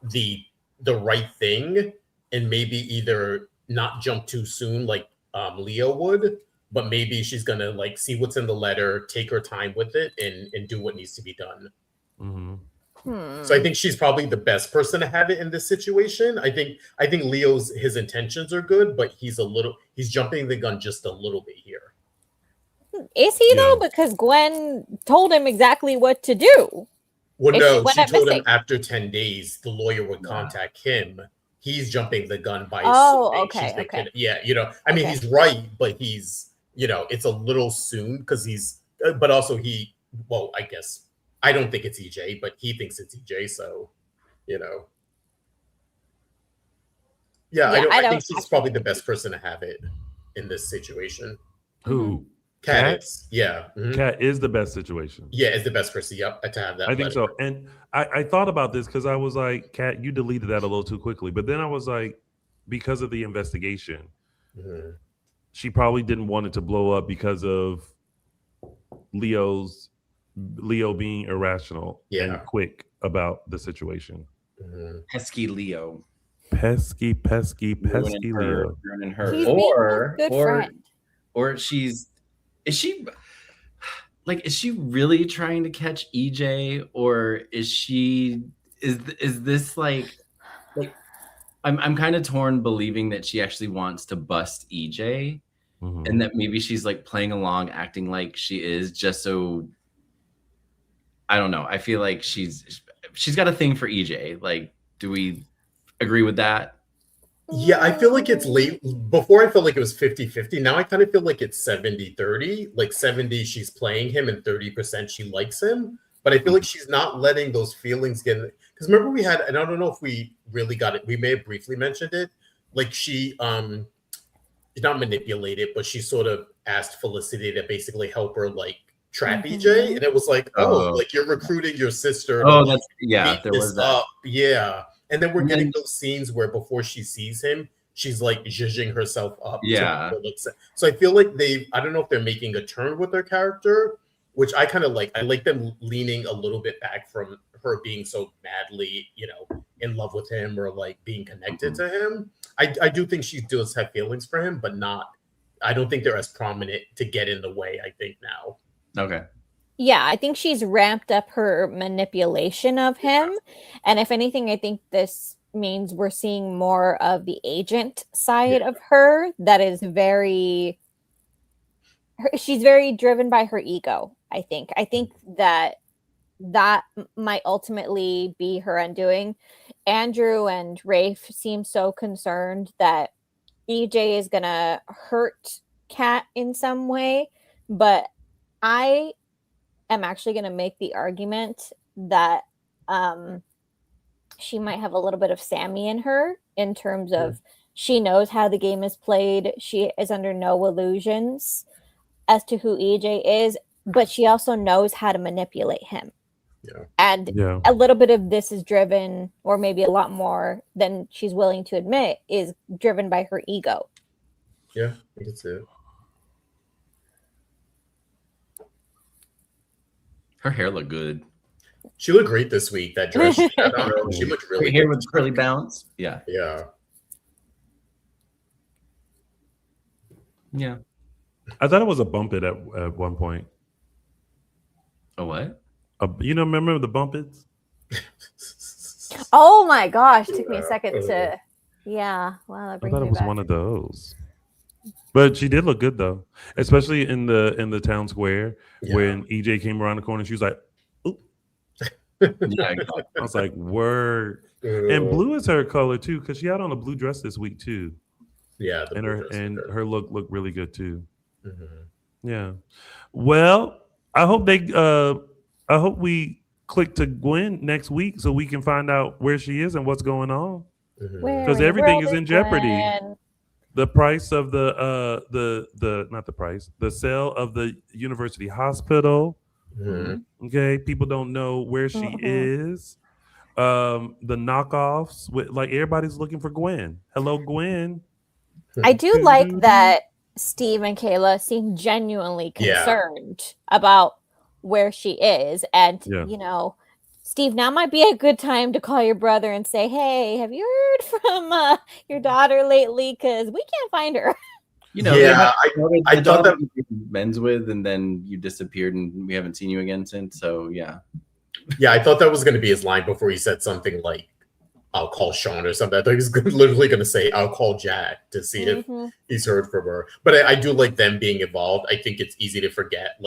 the right thing and maybe either not jump too soon like Leo would, but maybe she's gonna like see what's in the letter, take her time with it, and do what needs to be done. So I think she's probably the best person to have it in this situation. I think his intentions are good, but he's jumping the gun just a little bit here. Is he though? Because Gwen told him exactly what to do. Well, no, she told him after 10 days the lawyer would contact him. He's jumping the gun by okay. Yeah, I mean, he's right, but he's, it's a little soon because but also I guess, I don't think it's EJ, but he thinks it's EJ, so, Yeah, I think she's probably the best person to have it in this situation. Who? Kat is. Yeah. Kat is the best situation. Yeah, is the best person. Yep, to have that. I think so. And I thought about this because I was like, Kat, you deleted that a little too quickly. But then I was like, because of the investigation, she probably didn't want it to blow up because of Leo being irrational and quick about the situation. Pesky Leo. Pesky Leo. Ruining her. He's being a good friend. Or is she really trying to catch EJ, or is this like I'm kind of torn believing that she actually wants to bust EJ and that maybe she's like playing along acting like she is just so I don't know. I feel like she's got a thing for EJ. Like, do we agree with that? Yeah, I feel like it's late. Before I felt like it was 50-50. Now I kind of feel like it's 70-30. Like 70, she's playing him, and 30% she likes him. But I feel like she's not letting those feelings get in. Because remember we had, and I don't know if we really got it. We may have briefly mentioned it. Like she not manipulated, but she sort of asked Felicity to basically help her like trap EJ. And it was like, like you're recruiting your sister. There was that. Yeah. And then we're getting those scenes where before she sees him, she's like zhuzhing herself up. Yeah. So I feel like I don't know if they're making a turn with their character, which I kind of like. I like them leaning a little bit back from her being so madly, in love with him or like being connected to him. I do think she does have feelings for him, but I don't think they're as prominent to get in the way, I think now. Okay. Yeah, I think she's ramped up her manipulation of him. And if anything, I think this means we're seeing more of the agent side of her that is she's very driven by her ego, I think. I think that might ultimately be her undoing. Andrew and Rafe seem so concerned that EJ is going to hurt Kat in some way. But I am actually going to make the argument that she might have a little bit of Sammy in her in terms of she knows how the game is played. She is under no illusions as to who EJ is, but she also knows how to manipulate him. Yeah. And a little bit of this is driven, or maybe a lot more than she's willing to admit, is driven by her ego. Yeah, I can see it. Her hair looked good. She looked great this week. That dress she had on, she looked really hair good. with curly bounce. Yeah. Yeah. Yeah. I thought it was a bump it at one point. A what? Remember the bump its? Oh my gosh. Took me a second to. Yeah. Wow. That I brings thought me it was back. one of those. But she did look good though, especially in the town square when EJ came around the corner. She was like, "Oop." Yeah, I was like, "Word." And blue is her color too, because she had on a blue dress this week too. Yeah, and her look looked really good too. Mm-hmm. Yeah. Well, I hope we click to Gwen next week so we can find out where she is and what's going on. Because everything is in jeopardy. Gwen? The price of the sale of the university hospital. Mm-hmm. Okay, people don't know where she is. The knockoffs everybody's looking for Gwen. Hello, Gwen. I do like that Steve and Kayla seem genuinely concerned about where she is. And, Steve, now might be a good time to call your brother and say, hey, have you heard from your daughter lately? Because we can't find her. I thought that you were men's with, and then you disappeared, and we haven't seen you again since. So, yeah. Yeah, I thought that was going to be his line before he said something like, I'll call Sean or something. I thought he was literally going to say, I'll call Jack to see if he's heard from her. But I do like them being involved. I think it's easy to forget,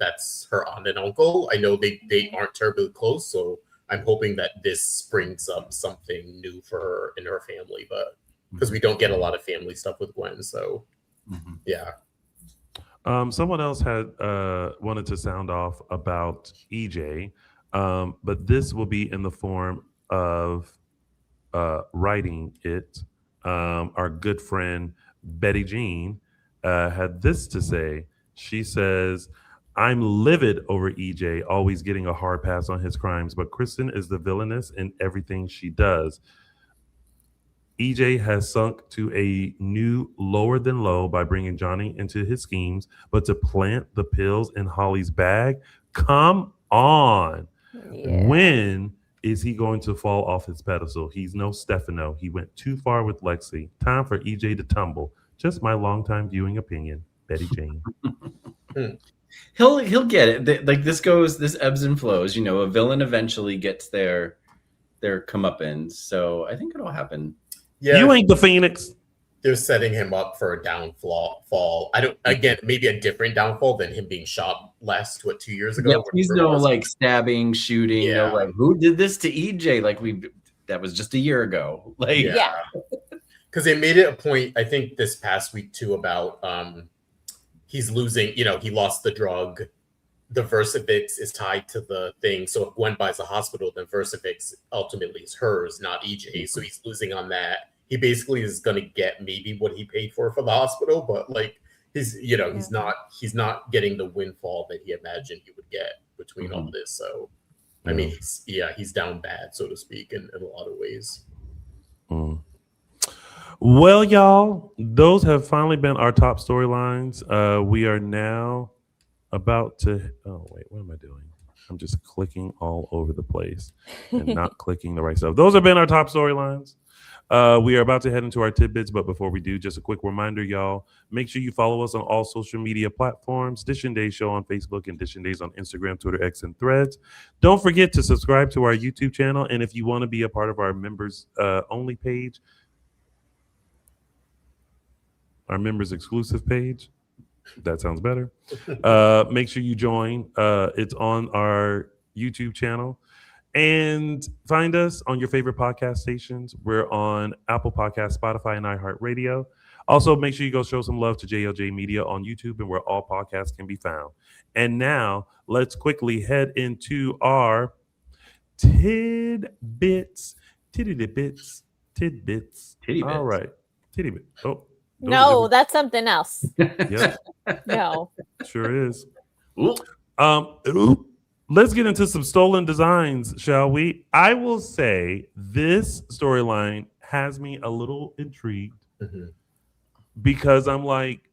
that's her aunt and uncle. I know they aren't terribly close, so I'm hoping that this brings up something new for her and her family. But because we don't get a lot of family stuff with Gwen, so yeah. Someone else had wanted to sound off about EJ, but this will be in the form of writing it. Our good friend Betty Jean had this to say. She says, I'm livid over EJ always getting a hard pass on his crimes, but Kristen is the villainess in everything she does. EJ has sunk to a new lower than low by bringing Johnny into his schemes, but to plant the pills in Holly's bag? Come on. When is he going to fall off his pedestal? He's no Stefano. He went too far with Lexie. Time for EJ to tumble. Just my longtime viewing opinion. Betty Jane. He'll get it. This ebbs and flows. A villain eventually gets their comeuppance. So I think it'll happen. Yeah, you ain't the Phoenix. They're setting him up for a downfall. Maybe a different downfall than him being shot 2 years ago. Yeah, he's no stabbing, shooting. Yeah. No, who did this to EJ? That was just a year ago. Because they made it a point, I think this past week too, about he's losing. He lost the drug. The Versavix is tied to the thing. So if Gwen buys a hospital, then Versavix ultimately is hers, not EJ. So he's losing on that. He basically is going to get maybe what he paid for the hospital, but he's not getting the windfall that he imagined he would get between all this. So, I mean, he's down bad, so to speak, in a lot of ways. Well, y'all, those have finally been our top storylines. We are now about to. Oh wait, what am I doing? I'm just clicking all over the place and not clicking the right stuff. Those have been our top storylines. We are about to head into our tidbits, but before we do, just a quick reminder, y'all. Make sure you follow us on all social media platforms. Dishin Days Show on Facebook and Dishin Days on Instagram, Twitter, X, and Threads. Don't forget to subscribe to our YouTube channel, and if you want to be a part of our members only page, our members exclusive page. That sounds better. Make sure you join. It's on our YouTube channel. And find us on your favorite podcast stations. We're on Apple Podcasts, Spotify, and iHeartRadio. Also, make sure you go show some love to JLJ Media on YouTube and where all podcasts can be found. And now, let's quickly head into our tidbits. Tidbits. All right. Tidbit. Oh. No, that's something else. Yep. No. Sure is. Let's get into some stolen designs, shall we? I will say this storyline has me a little intrigued because I'm like,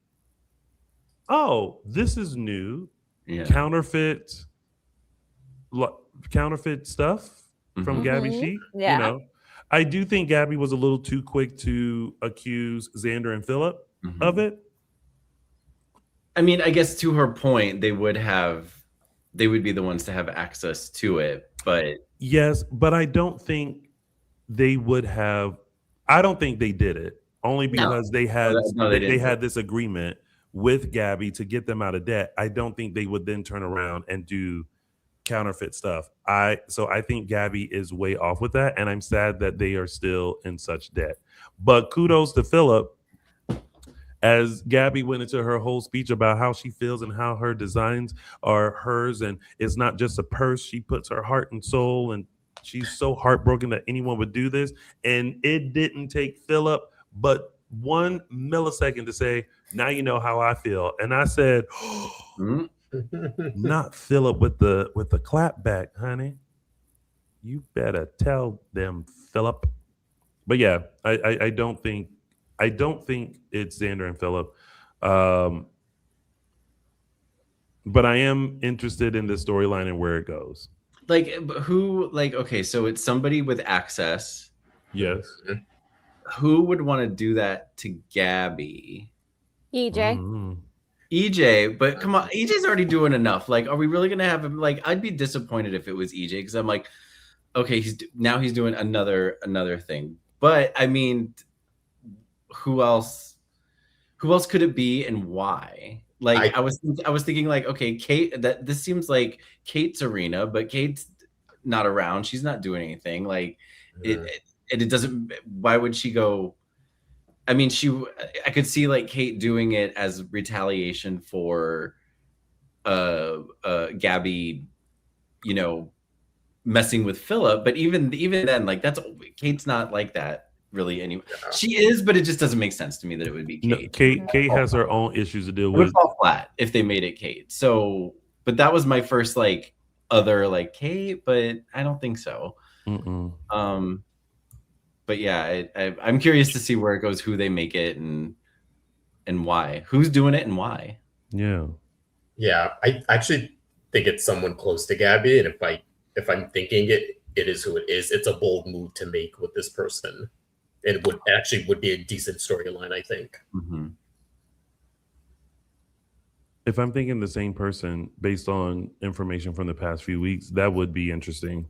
oh, this is new. Yeah. Counterfeit stuff from Gabi Sheep. Yeah. You know, I do think Gabi was a little too quick to accuse Xander and Philip of it. I mean, I guess to her point, they would be the ones to have access to it, but yes, but I don't think they would have. I don't think they did it only because they had they had this agreement with Gabi to get them out of debt. I don't think they would then turn around and do counterfeit stuff. So I think Gabi is way off with that, and I'm sad that they are still in such debt. But kudos to Philip, as Gabi went into her whole speech about how she feels and how her designs are hers, and it's not just a purse. She puts her heart and soul, and she's so heartbroken that anyone would do this. And it didn't take Philip but 1 millisecond to say, "Now you know how I feel." And I said, "Not Philip with the clap back, honey. You better tell them, Philip." But yeah, I don't think it's Xander and Philip. But I am interested in the storyline and where it goes. Like who? Like okay, so it's somebody with access. Yes. Who would want to do that to Gabi? EJ. EJ, but come on, EJ's already doing enough. Like, are we really gonna have him? Like, I'd be disappointed if it was EJ because I'm like, okay, he's doing another thing. But I mean, who else could it be and why? Like, I was thinking like, okay, Kate. This seems like Kate's arena, but Kate's not around. She's not doing anything. Like, it doesn't. Why would she go? I mean, I could see like Kate doing it as retaliation for Gabi, you know, messing with Philip. But even then, like Kate's not like that really anymore. She is, but it just doesn't make sense to me that it would be Kate. No, Kate has her own issues to deal It with. would fall flat if they made it Kate. So, but that was my first like other like Kate, but I don't think so. But yeah, I'm curious to see where it goes, who they make it, and why. Who's doing it and why? Yeah. Yeah, I actually think it's someone close to Gabi, and if I'm thinking it is who it is. It's a bold move to make with this person. It would be a decent storyline, I think. If I'm thinking the same person based on information from the past few weeks, that would be interesting.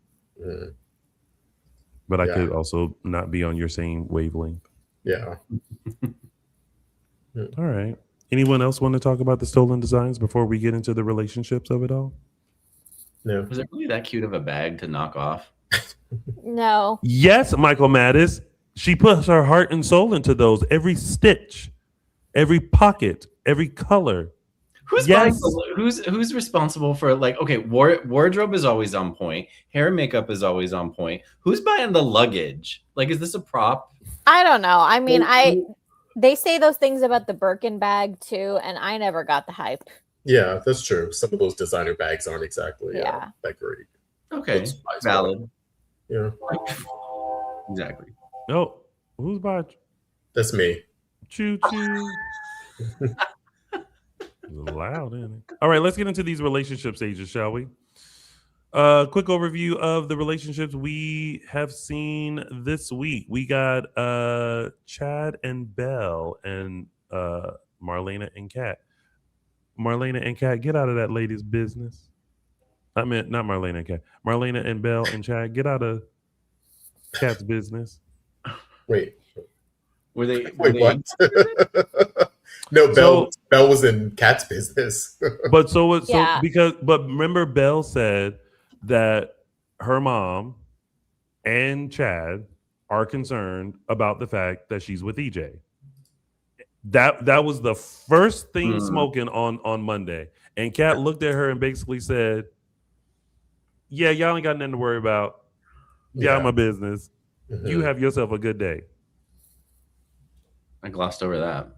But I could also not be on your same wavelength. Yeah. All right. Anyone else want to talk about the stolen designs before we get into the relationships of it all? No. Was it really that cute of a bag to knock off? No. Yes, Michael Mattis. She puts her heart and soul into those. Every stitch, every pocket, every color. Who's responsible for like, okay, wardrobe is always on point, hair and makeup is always on point. Who's buying the luggage? Like, is this a prop? I don't know. I mean, they say those things about the Birkin bag too, and I never got the hype. Yeah, that's true. Some of those designer bags aren't exactly that great. Okay, valid. Yeah, exactly. Oh, who's buying? That's me. Choo choo. Loud, isn't it? All right, let's get into these relationship stages, shall we? Quick overview of the relationships we have seen this week. We got Chad and Belle and Marlena and Kat. Marlena and Kat, get out of that lady's business. I meant not Marlena and Kat. Marlena and Belle and Chad, get out of Kat's business. Wait. Were they? What? No, Belle was in Kat's business. But remember Belle said that her mom and Chad are concerned about the fact that she's with EJ. That was the first thing smoking on Monday. And Kat looked at her and basically said, yeah, y'all ain't got nothing to worry about. Y'all my business. You have yourself a good day. I glossed over that.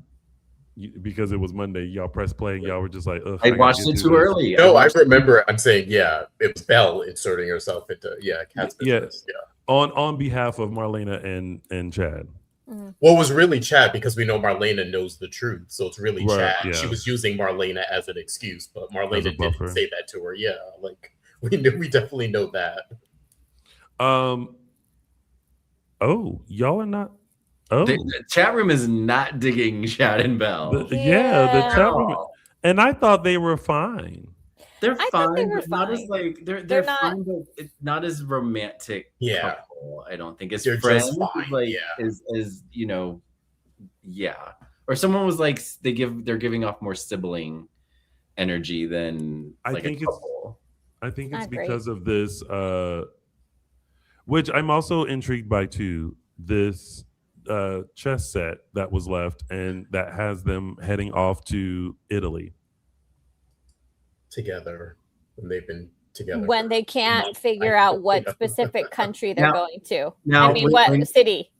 Because it was Monday, y'all press play and y'all were just like, ugh. I watched it too early. No, I remember it. I'm saying, it was Belle inserting herself into Kat's business. Yeah. On behalf of Marlena and Chad. Well, it was really Chad because we know Marlena knows the truth. So it's really Chad. Yeah. She was using Marlena as an excuse, but Marlena didn't say that to her. Yeah, like we definitely know that. Oh, y'all are not. Oh, the chat room is not digging Chad and Belle. The chat room, and I thought they were fine. They're fine, they were but not as like they're fine, but it's not as romantic. Yeah, couple, I don't think it's they're friends. just fine. Like is or someone was like they're giving off more sibling energy than I think it's because of this, which I'm also intrigued by too. This chess set that was left and that has them heading off to Italy together, and they've been together when they can't figure out what specific country they're going to. Now, I mean, what city?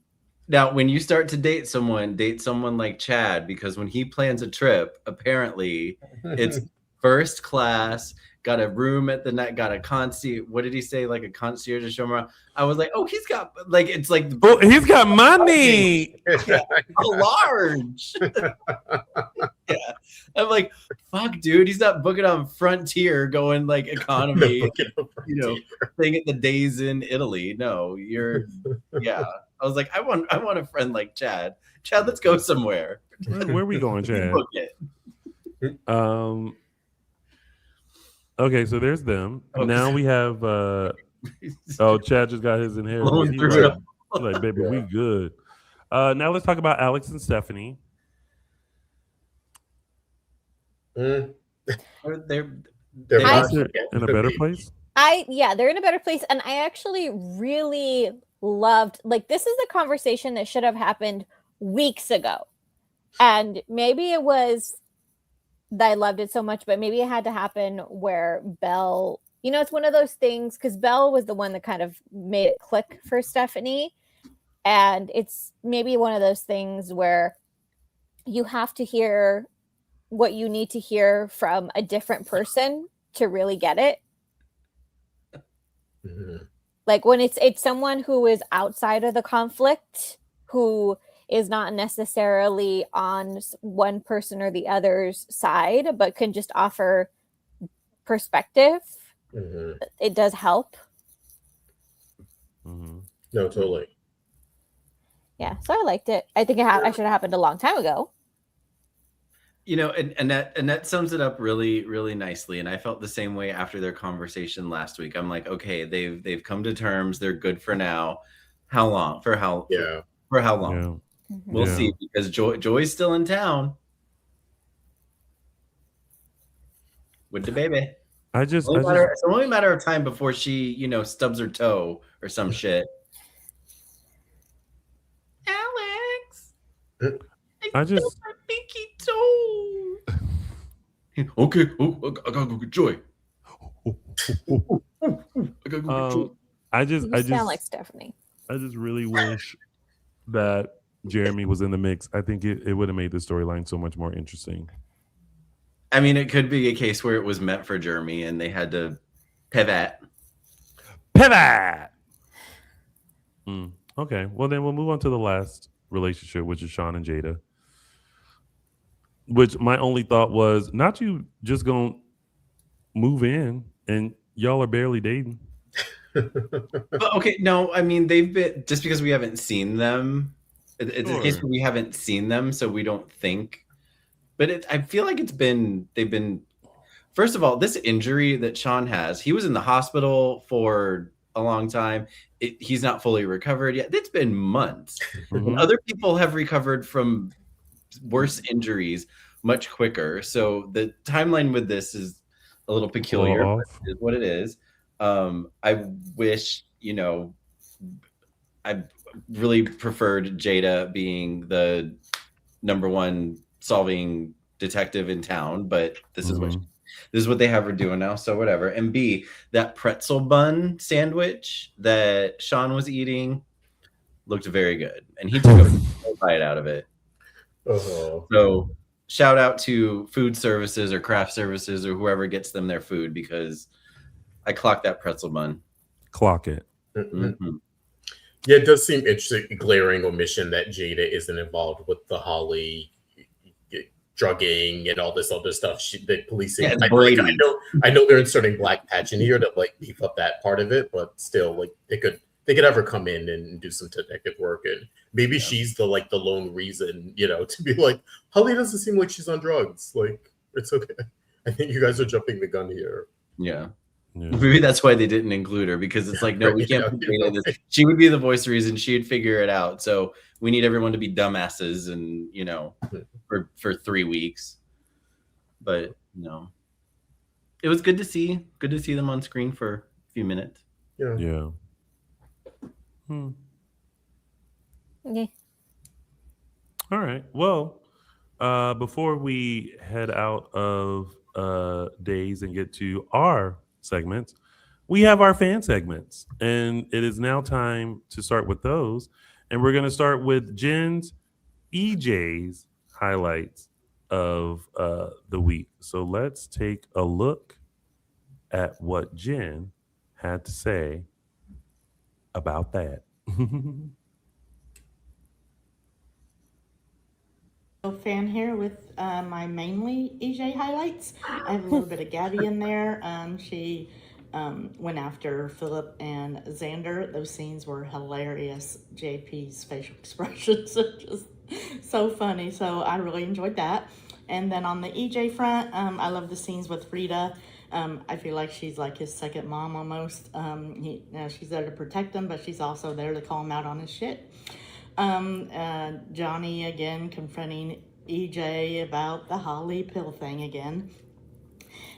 Now, when you start to date someone like Chad, because when he plans a trip, apparently it's first class. Got a room at the night, got a concierge. What did he say? Like a concierge to show him around. I was like, oh, he's got like, it's like, oh, he's got money. Large. Yeah. I'm like, fuck, dude, he's not booking on Frontier going like economy, thing at the Days in Italy. No, you're, I was like, I want a friend like Chad. Chad, let's go somewhere. Where are we going, Chad? Book it. Okay, so there's them. Now we have Chad just got his inheritance. He's like, baby, we good. Now let's talk about Alex and Stephanie. They're in a better place. They're in a better place, and I actually really loved. Like, this is a conversation that should have happened weeks ago, and maybe it was. I loved it so much, but maybe it had to happen where Belle, it's one of those things because Belle was the one that kind of made it click for Stephanie. And it's maybe one of those things where you have to hear what you need to hear from a different person to really get it. Mm-hmm. Like when it's someone who is outside of the conflict, who is not necessarily on one person or the other's side, but can just offer perspective. Mm-hmm. It does help. Mm-hmm. No, totally. Yeah, so I liked it. I think I should have happened a long time ago. And that sums it up really, really nicely. And I felt the same way after their conversation last week. I'm like, okay, they've come to terms. They're good for now. How long? For how long? Yeah. We'll see, because Joy's still in town with the baby. It's only a matter of time before she, stubs her toe or some shit. Alex, I stubbed her pinky toe. Okay, I gotta go get Joy. I gotta go get Joy. You sound like Stephanie. I just really wish that Jeremy was in the mix. I think it would have made the storyline so much more interesting. I mean, it could be a case where it was meant for Jeremy and they had to pivot. Okay, well then we'll move on to the last relationship, which is Sean and Jada. Which my only thought was, not you just gonna move in and y'all are barely dating. Okay, no, I mean, they've been, just because we haven't seen them, it's a case where we haven't seen them, so we don't think. But I feel like they've been. First of all, this injury that Sean has, he was in the hospital for a long time. He's not fully recovered yet. It's been months. Mm-hmm. Other people have recovered from worse injuries much quicker. So the timeline with this is a little peculiar. Is what it is. I wish, I really preferred Jada being the number one solving detective in town, but this is what they have her doing now, so whatever. And B, that pretzel bun sandwich that Sean was eating looked very good, and he took a bite out of it. So shout out to food services or craft services or whoever gets them their food, because I clocked that pretzel bun. Clock it. Mm-hmm. Yeah, it does seem interesting, glaring omission that Jada isn't involved with the Holly drugging and all this other stuff. The policing. Yeah, I know they're inserting Black Patch in here to like beef up that part of it, but still, like they could ever come in and do some detective work, and maybe she's the lone reason, to be like, Holly doesn't seem like she's on drugs. Like, it's okay. I think you guys are jumping the gun here. Yeah. Maybe that's why they didn't include her, because it's like, no, we can't put Jada in this. She would be the voice reason. She'd figure it out. So we need everyone to be dumbasses and, for 3 weeks. But no, it was good to see them on screen for a few minutes. Yeah. Yeah. Okay. All right. Well, before we head out of Days and get to our segments, we have our fan segments, and it is now time to start with those. And we're going to start with Jen's EJ's highlights of the week. So let's take a look at what Jen had to say about that. Fan here with my mainly EJ highlights. I have a little bit of Gabi in there. She went after Philip and Xander. Those scenes were hilarious. JP's facial expressions are just so funny. So I really enjoyed that. And then on the EJ front, I love the scenes with Rita. I feel like she's like his second mom almost. She's there to protect him, but she's also there to call him out on his shit. Johnny again confronting EJ about the Holly pill thing again.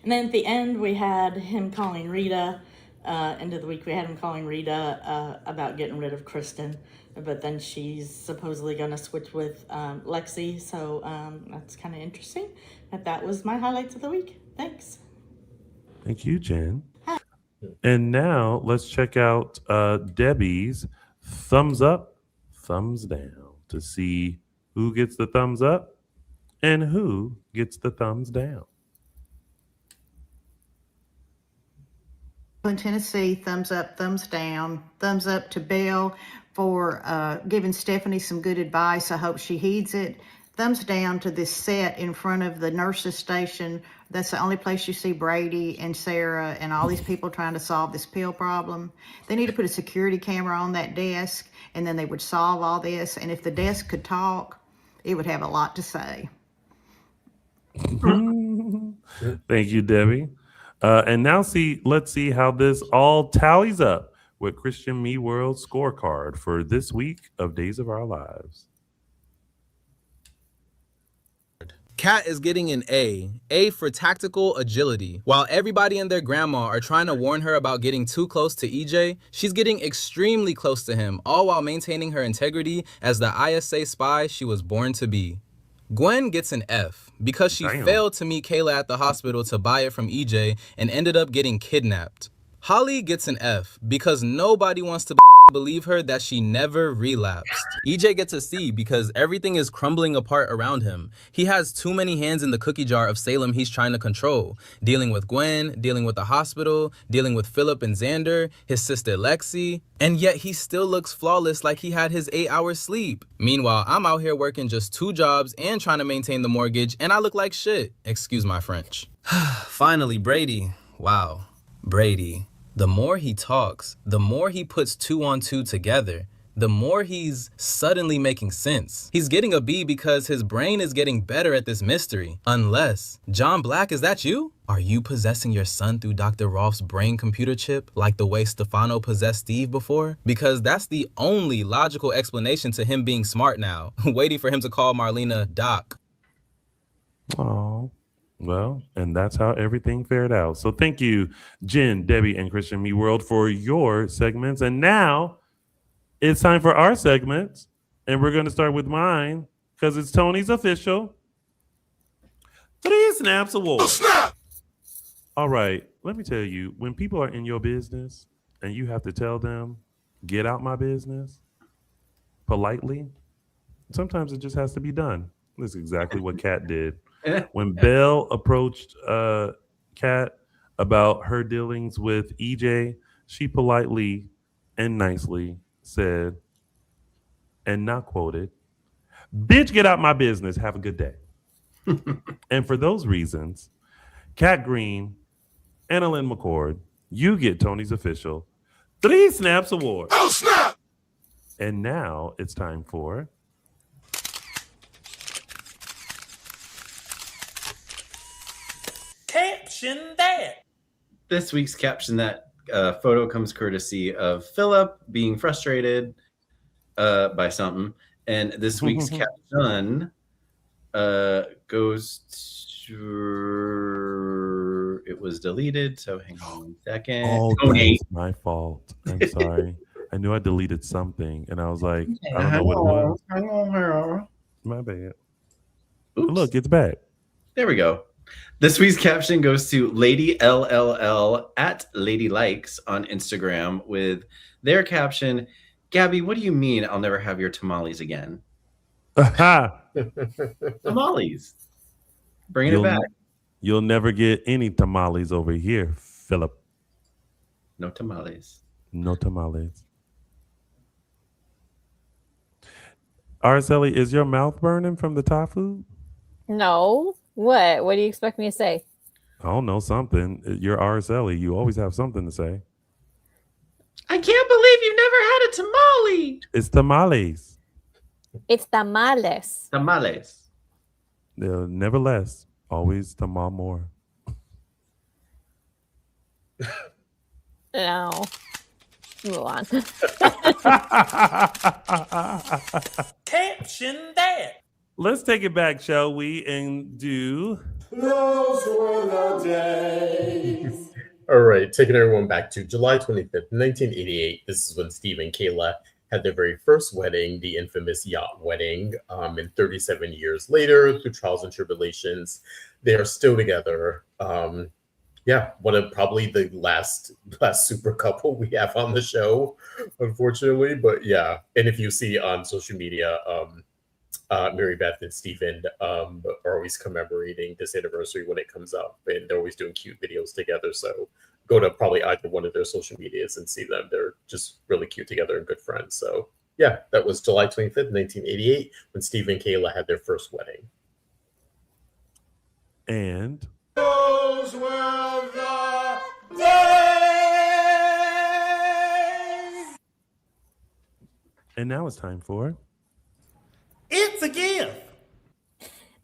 And then at the end, we had him calling Rita, end of the week, we had him calling Rita about getting rid of Kristen. But then she's supposedly going to switch with Lexie. So that's kind of interesting. But that was my highlights of the week. Thanks. Thank you, Jen. And now let's check out Debbie's thumbs up, thumbs down to see who gets the thumbs up and who gets the thumbs down. In Tennessee, thumbs up, thumbs down. Thumbs up to Belle for giving Stephanie some good advice. I hope she heeds it. Thumbs down to this set in front of the nurse's station. That's the only place you see Brady and Sarah and all these people trying to solve this pill problem. They need to put a security camera on that desk, and then they would solve all this. And if the desk could talk, it would have a lot to say. Thank you, Debbie. And now let's see how this all tallies up with Christian Me World's scorecard for this week of Days of Our Lives. Kat is getting an A for tactical agility. While everybody and their grandma are trying to warn her about getting too close to EJ, she's getting extremely close to him, all while maintaining her integrity as the ISA spy she was born to be. Gwen gets an F because she failed to meet Kayla at the hospital to buy it from EJ and ended up getting kidnapped. Holly gets an F because nobody wants to believe her that she never relapsed. EJ gets a C because everything is crumbling apart around him. He has too many hands in the cookie jar of Salem he's trying to control. Dealing with Gwen, dealing with the hospital, dealing with Philip and Xander, his sister Lexie, and yet he still looks flawless like he had his 8 hours sleep. Meanwhile, I'm out here working just 2 jobs and trying to maintain the mortgage, and I look like shit. Excuse my French. Finally, Brady. Wow. Brady. The more he talks, the more he puts 2 on 2 together, the more he's suddenly making sense. He's getting a B because his brain is getting better at this mystery. Unless, John Black, is that you? Are you possessing your son through Dr. Rolf's brain computer chip like the way Stefano possessed Steve before? Because that's the only logical explanation to him being smart now, waiting for him to call Marlena Doc. Oh. Well, and that's how everything fared out. So thank you, Jen, Debbie, and Christian Me World for your segments. And now it's time for our segments. And we're going to start with mine because it's Tony's official 3 Snaps Award. Snap! All right. Let me tell you, when people are in your business and you have to tell them, get out my business politely, sometimes it just has to be done. That's exactly what Kat did. When Belle approached Kat about her dealings with EJ, she politely and nicely said, and not quoted, "Bitch, get out my business. Have a good day." And for those reasons, Kat Green, Annalyn McCord, you get Tony's official 3 Snaps Award. Oh, snap! And now it's time for Caption That. This week's Caption That photo comes courtesy of Philip being frustrated by something. And this week's caption goes to... It was deleted, so hang on 1 second. Oh, that's my fault. I'm sorry. I knew I deleted something, and I was like, I don't know what it was. My bad. Oops. Look, it's back. There we go. This week's caption goes to Lady LLL at Lady Likes on Instagram with their caption, "Gabi, what do you mean I'll never have your tamales again?" Tamales. Bringing it back. You'll never get any tamales over here, Philip. No tamales. No tamales. Araceli, is your mouth burning from the Thai food? No. What? What do you expect me to say? I don't know, something. You're Araceli. You always have something to say. I can't believe you've never had a tamale. It's tamales. It's tamales. Tamales. Never less. Always tamal more. No. Move on. Caption That. Let's take it back, shall we, and do Those were the days. All right, taking everyone back to July 25th, 1988. This is when Steve and Kayla had their very first wedding, the infamous yacht wedding. And 37 years later, through trials and tribulations, they are still together. Yeah, probably the last super couple we have on the show, unfortunately. But yeah, and if you see on social media, Mary Beth and Stephen are always commemorating this anniversary when it comes up, and they're always doing cute videos together. So go to probably either one of their social medias and see them. They're just really cute together and good friends. So yeah, that was July 25th, 1988, when Steve and Kayla had their first wedding. And those were the days. And now it's time for It's a Gift.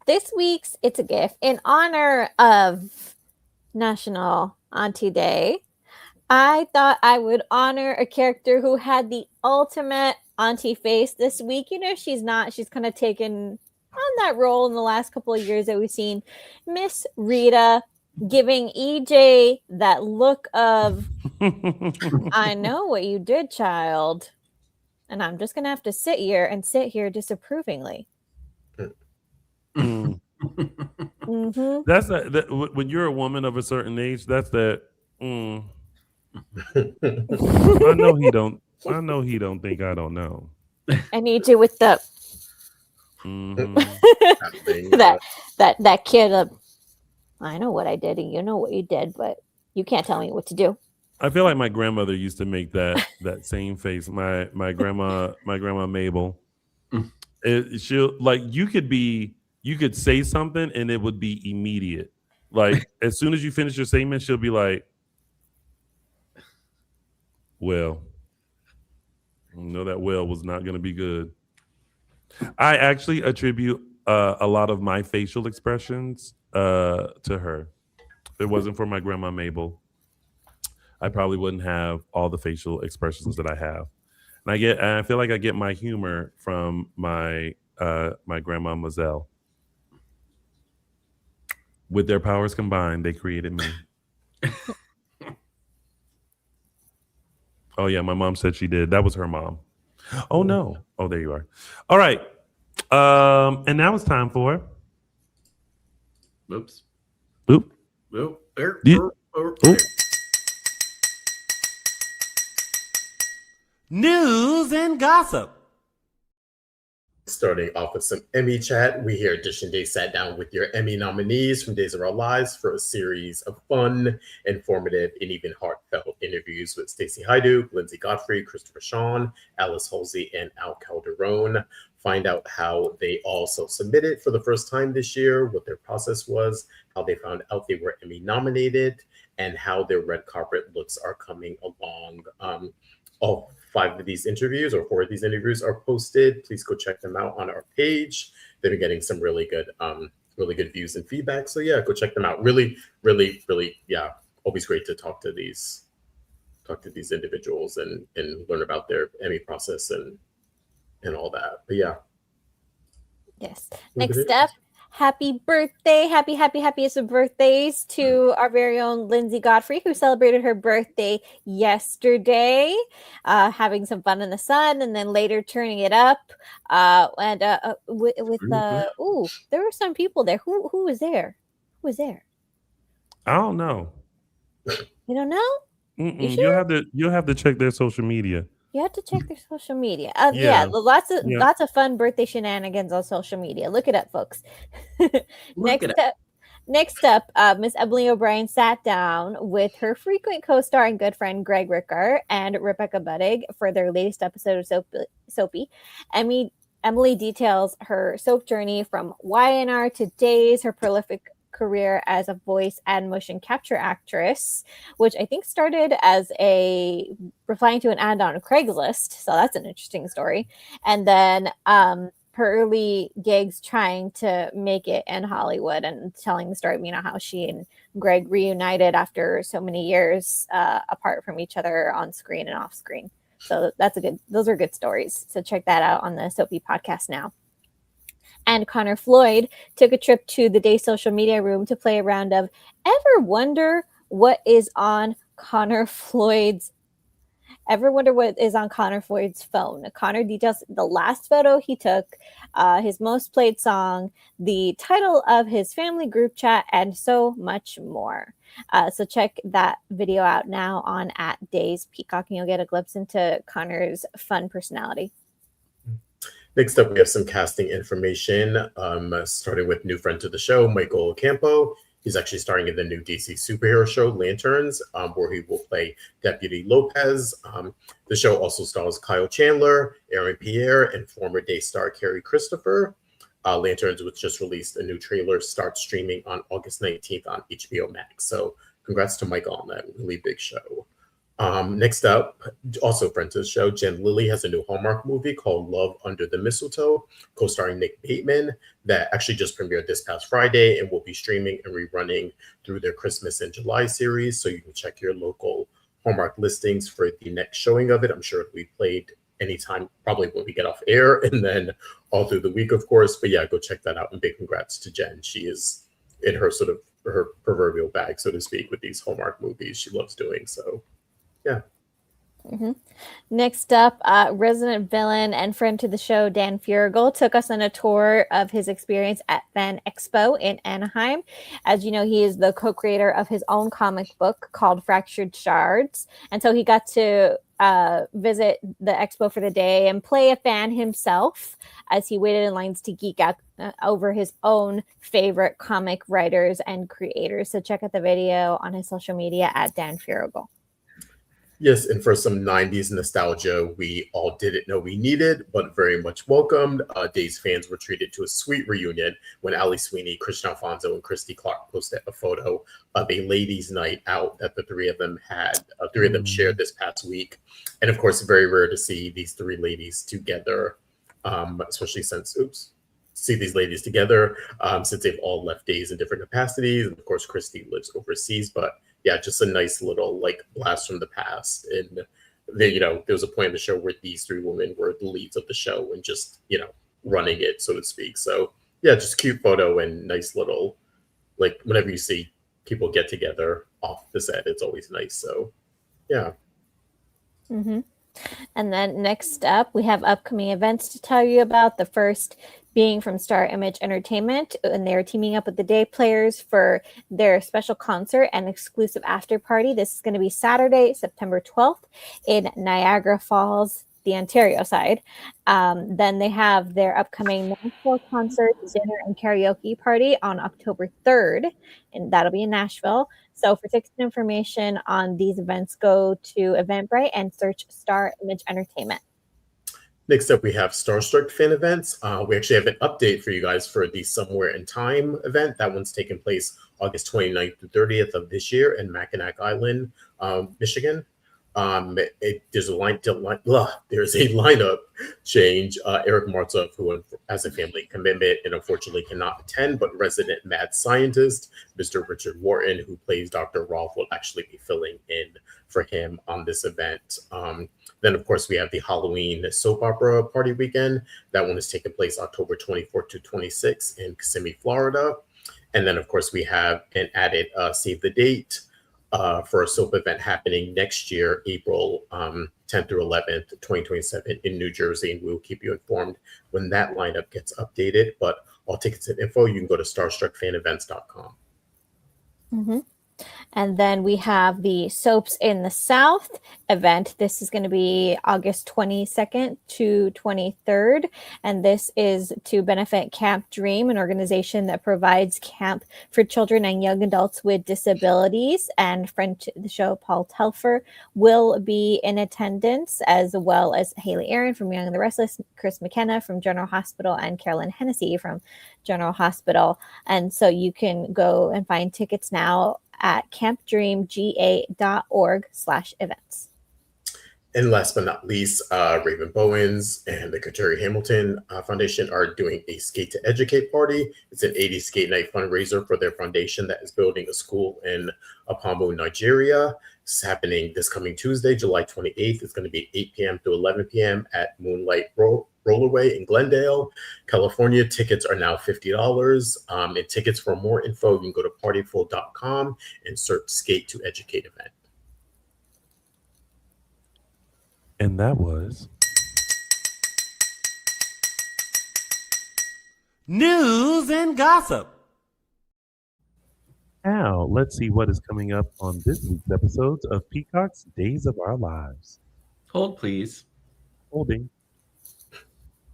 This week's It's a Gift, in honor of National Auntie Day, I thought I would honor a character who had the ultimate auntie face this week. You know, she's kind of taken on that role in the last couple of years that we've seen. Miss Rita giving EJ that look of, I know what you did, child. And I'm just going to have to sit here disapprovingly. Mm-hmm. That's that when you're a woman of a certain age, that's that. I know he don't think I don't know. I need you with the that kid. I know what I did, and you know what you did, but you can't tell me what to do. I feel like my grandmother used to make that same face. My grandma Mabel. She'll like you could say something and it would be immediate. Like as soon as you finish your statement, she'll be like, "Well, no, that well was not going to be good." I actually attribute a lot of my facial expressions to her. If it wasn't for my grandma Mabel, I probably wouldn't have all the facial expressions that I have. And I feel like I get my humor from my grandma Mazel. With their powers combined, they created me. Oh yeah, my mom said she did. That was her mom. Oh no. Oh, there you are. All right. And now it's time for Oops. Oop. Oop. Oop. News and gossip. Starting off with some Emmy chat, we here at Dishin Days sat down with your Emmy nominees from Days of Our Lives for a series of fun, informative, and even heartfelt interviews with Stacey Hyduke, Lindsay Godfrey, Christopher Sean, Alice Halsey, and Al Calderon. Find out how they also submitted for the first time this year, what their process was, how they found out they were Emmy nominated, and how their red carpet looks are coming along. All 5 of these interviews or 4 of these interviews are posted. Please go check them out on our page. They've been getting some really good views and feedback. So yeah, go check them out. Really, yeah, always great to talk to these individuals and learn about their Emmy process and all that. But yeah. Yes. Next up, happy birthday. Happiest of birthdays to our very own Lindsay Godfrey, who celebrated her birthday yesterday, having some fun in the sun and then later turning it up. There were some people there. Who was there? Who was there? I don't know. You don't know? You sure? You'll have to check their social media. You have to check their social media. Lots of fun birthday shenanigans on social media. Look it up, folks. Next up, Miss Emily O'Brien sat down with her frequent co-star and good friend Greg Ricker and Rebecca Budig for their latest episode of Soapy. Emily details her soap journey from YNR to Days, her prolific career as a voice and motion capture actress, which I think started as replying to an ad on Craigslist. So that's an interesting story. And then her early gigs trying to make it in Hollywood and telling the story of, how she and Greg reunited after so many years apart from each other on screen and off screen. So those are good stories. So check that out on the Soapy podcast now. And Connor Floyd took a trip to the Day social media room to play a round of Ever wonder what is on Connor Floyd's phone? Connor details the last photo he took, his most played song, the title of his family group chat, and so much more. So check that video out now on @Days Peacock, and you'll get a glimpse into Connor's fun personality. Next up, we have some casting information, starting with new friend to the show, Michael Ocampo. He's actually starring in the new DC superhero show, Lanterns, where he will play Deputy Lopez. The show also stars Kyle Chandler, Aaron Pierre, and former Day star Carrie Christopher. Lanterns, which just released a new trailer, starts streaming on August 19th on HBO Max. So congrats to Michael on that really big show. Next up, also friend to the show, Jen Lilly has a new Hallmark movie called Love Under the Mistletoe, co-starring Nick Bateman, that actually just premiered this past Friday and will be streaming and rerunning through their Christmas in July series. So you can check your local Hallmark listings for the next showing of it. I'm sure it'll be played anytime, probably when we get off air, and then all through the week, of course. But yeah, go check that out, and big congrats to Jen. She is in her her proverbial bag, so to speak, with these Hallmark movies she loves doing. So yeah. Mm-hmm. Next up, resident villain and friend to the show, Dan Furgel, took us on a tour of his experience at Fan Expo in Anaheim. As you know, he is the co-creator of his own comic book called Fractured Shards. And so he got to visit the expo for the day and play a fan himself as he waited in lines to geek out over his own favorite comic writers and creators. So check out the video on his social media at Dan Furgel. Yes, and for some 90s nostalgia we all didn't know we needed, but very much welcomed. Days fans were treated to a sweet reunion when Ali Sweeney, Christian Alfonso, and Christy Clark posted a photo of a ladies' night out that the three of them had. Three of them shared this past week. And of course, very rare to see these three ladies together, especially since, see these ladies together since they've all left Days in different capacities. And of course, Christy lives overseas, but yeah, just a nice little blast from the past. And there was a point in the show where these three women were the leads of the show and just, running it, so to speak. So yeah, just cute photo and nice little like whenever you see people get together off the set, it's always nice. So yeah. Mm-hmm. And then next up, we have upcoming events to tell you about. The first being from Star Image Entertainment, and they're teaming up with the Day Players for their special concert and exclusive after party. This is going to be Saturday, September 12th in Niagara Falls, the Ontario side. Then they have their upcoming Nashville concert, dinner, and karaoke party on October 3rd, and that'll be in Nashville. So for tickets and information on these events, go to Eventbrite and search Star Image Entertainment. Next up, we have Starstruck fan events. We actually have an update for you guys for the Somewhere in Time event. That one's taking place August 29th to 30th of this year in Mackinac Island, Michigan. There's a lineup change. Eric Martov, who has a family commitment and unfortunately cannot attend, but resident mad scientist Mr. Richard Wharton, who plays Dr. Rolf, will actually be filling in for him on this event. Then, of course, we have the Halloween soap opera party weekend. That one is taking place October 24th to 26th in Kissimmee, Florida. And then, of course, we have an added save the date for a soap event happening next year, April 10th through 11th, 2027 in New Jersey. And we'll keep you informed when that lineup gets updated. But all tickets and info, you can go to starstruckfanevents.com. Mm-hmm. And then we have the Soaps in the South event. This is going to be August 22nd to 23rd. And this is to benefit Camp Dream, an organization that provides camp for children and young adults with disabilities. And friend to the show, Paul Telfer, will be in attendance, as well as Haley Aaron from Young and the Restless, Chris McKenna from General Hospital, and Carolyn Hennessy from General Hospital. And so you can go and find tickets now at campdreamga.org/events. And last but not least, Raven Bowens and the Kateri Hamilton Foundation are doing a Skate to Educate party. It's an 80s skate night fundraiser for their foundation that is building a school in Apambo, Nigeria. It's happening this coming Tuesday, July 28th. It's going to be 8 p.m. to 11 p.m. at Moonlight Rollerway in Glendale, California. Tickets are now $50. And tickets for more info, you can go to partyful.com and search Skate to Educate event. And that was news and gossip. Now, let's see what is coming up on this week's episodes of Peacock's Days of Our Lives. Hold, please. Holding.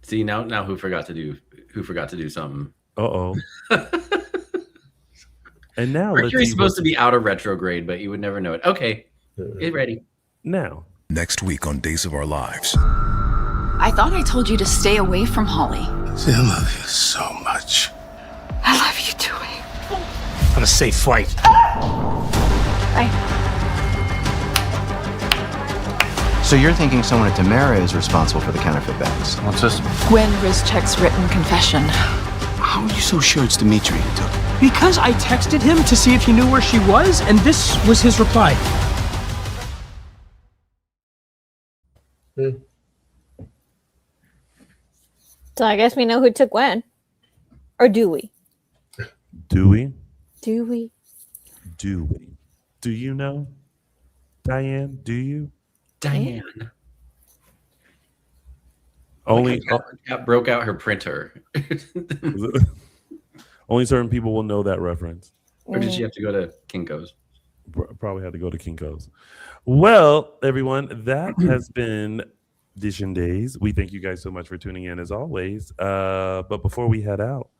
See, now who forgot to do something? Uh-oh. And now Mercury's supposed to be out of retrograde, but you would never know it. Okay, get ready. Now. Next week on Days of Our Lives. I thought I told you to stay away from Holly. See, I love you so much. I love you too. On a safe flight. So you're thinking someone at Tamara is responsible for the counterfeit bags? What's this? Gwen Rizchek's written confession. How are you so sure it's Dimitri who took it? Because I texted him to see if he knew where she was, and this was his reply. So I guess we know who took Gwen. Or do we? Do we? Do we? Do we? Do you know? Diane, do you? Diane. Only Cat broke out her printer. Only certain people will know that reference. Or did she have to go to Kinko's? Probably had to go to Kinko's. Well, everyone, that has been Dishin Days. We thank you guys so much for tuning in as always. But before we head out,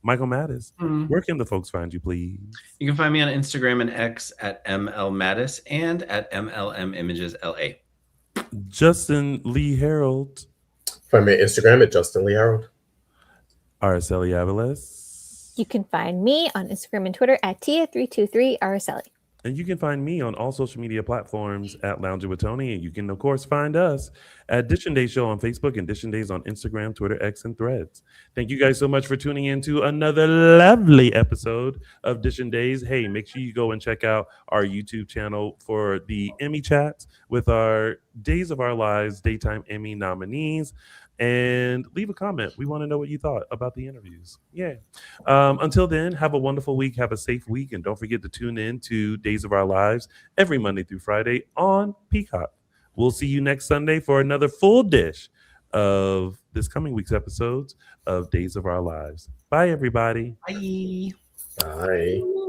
Michael Mattis, where can the folks find you, please? You can find me on Instagram and X at MLMattis and at MLMImagesLA. Justin Lee Hareld. Find me on Instagram at Justin Lee Hareld. Araceli Aviles. You can find me on Instagram and Twitter at Tia323Araceli. And you can find me on all social media platforms at Lounging with Tony. And you can, of course, find us at Dishin Days Show on Facebook and Dishin Days on Instagram, Twitter, X, and Threads. Thank you guys so much for tuning in to another lovely episode of Dishin Days. Hey, make sure you go and check out our YouTube channel for the Emmy chats with our Days of Our Lives Daytime Emmy nominees. and leave a comment. We want to know what you thought about the interviews. Yeah. Until then, have a wonderful week. Have a safe week. And don't forget to tune in to Days of Our Lives every Monday through Friday on Peacock. We'll see you next Sunday for another full dish of this coming week's episodes of Days of Our Lives. Bye, everybody. Bye. Bye.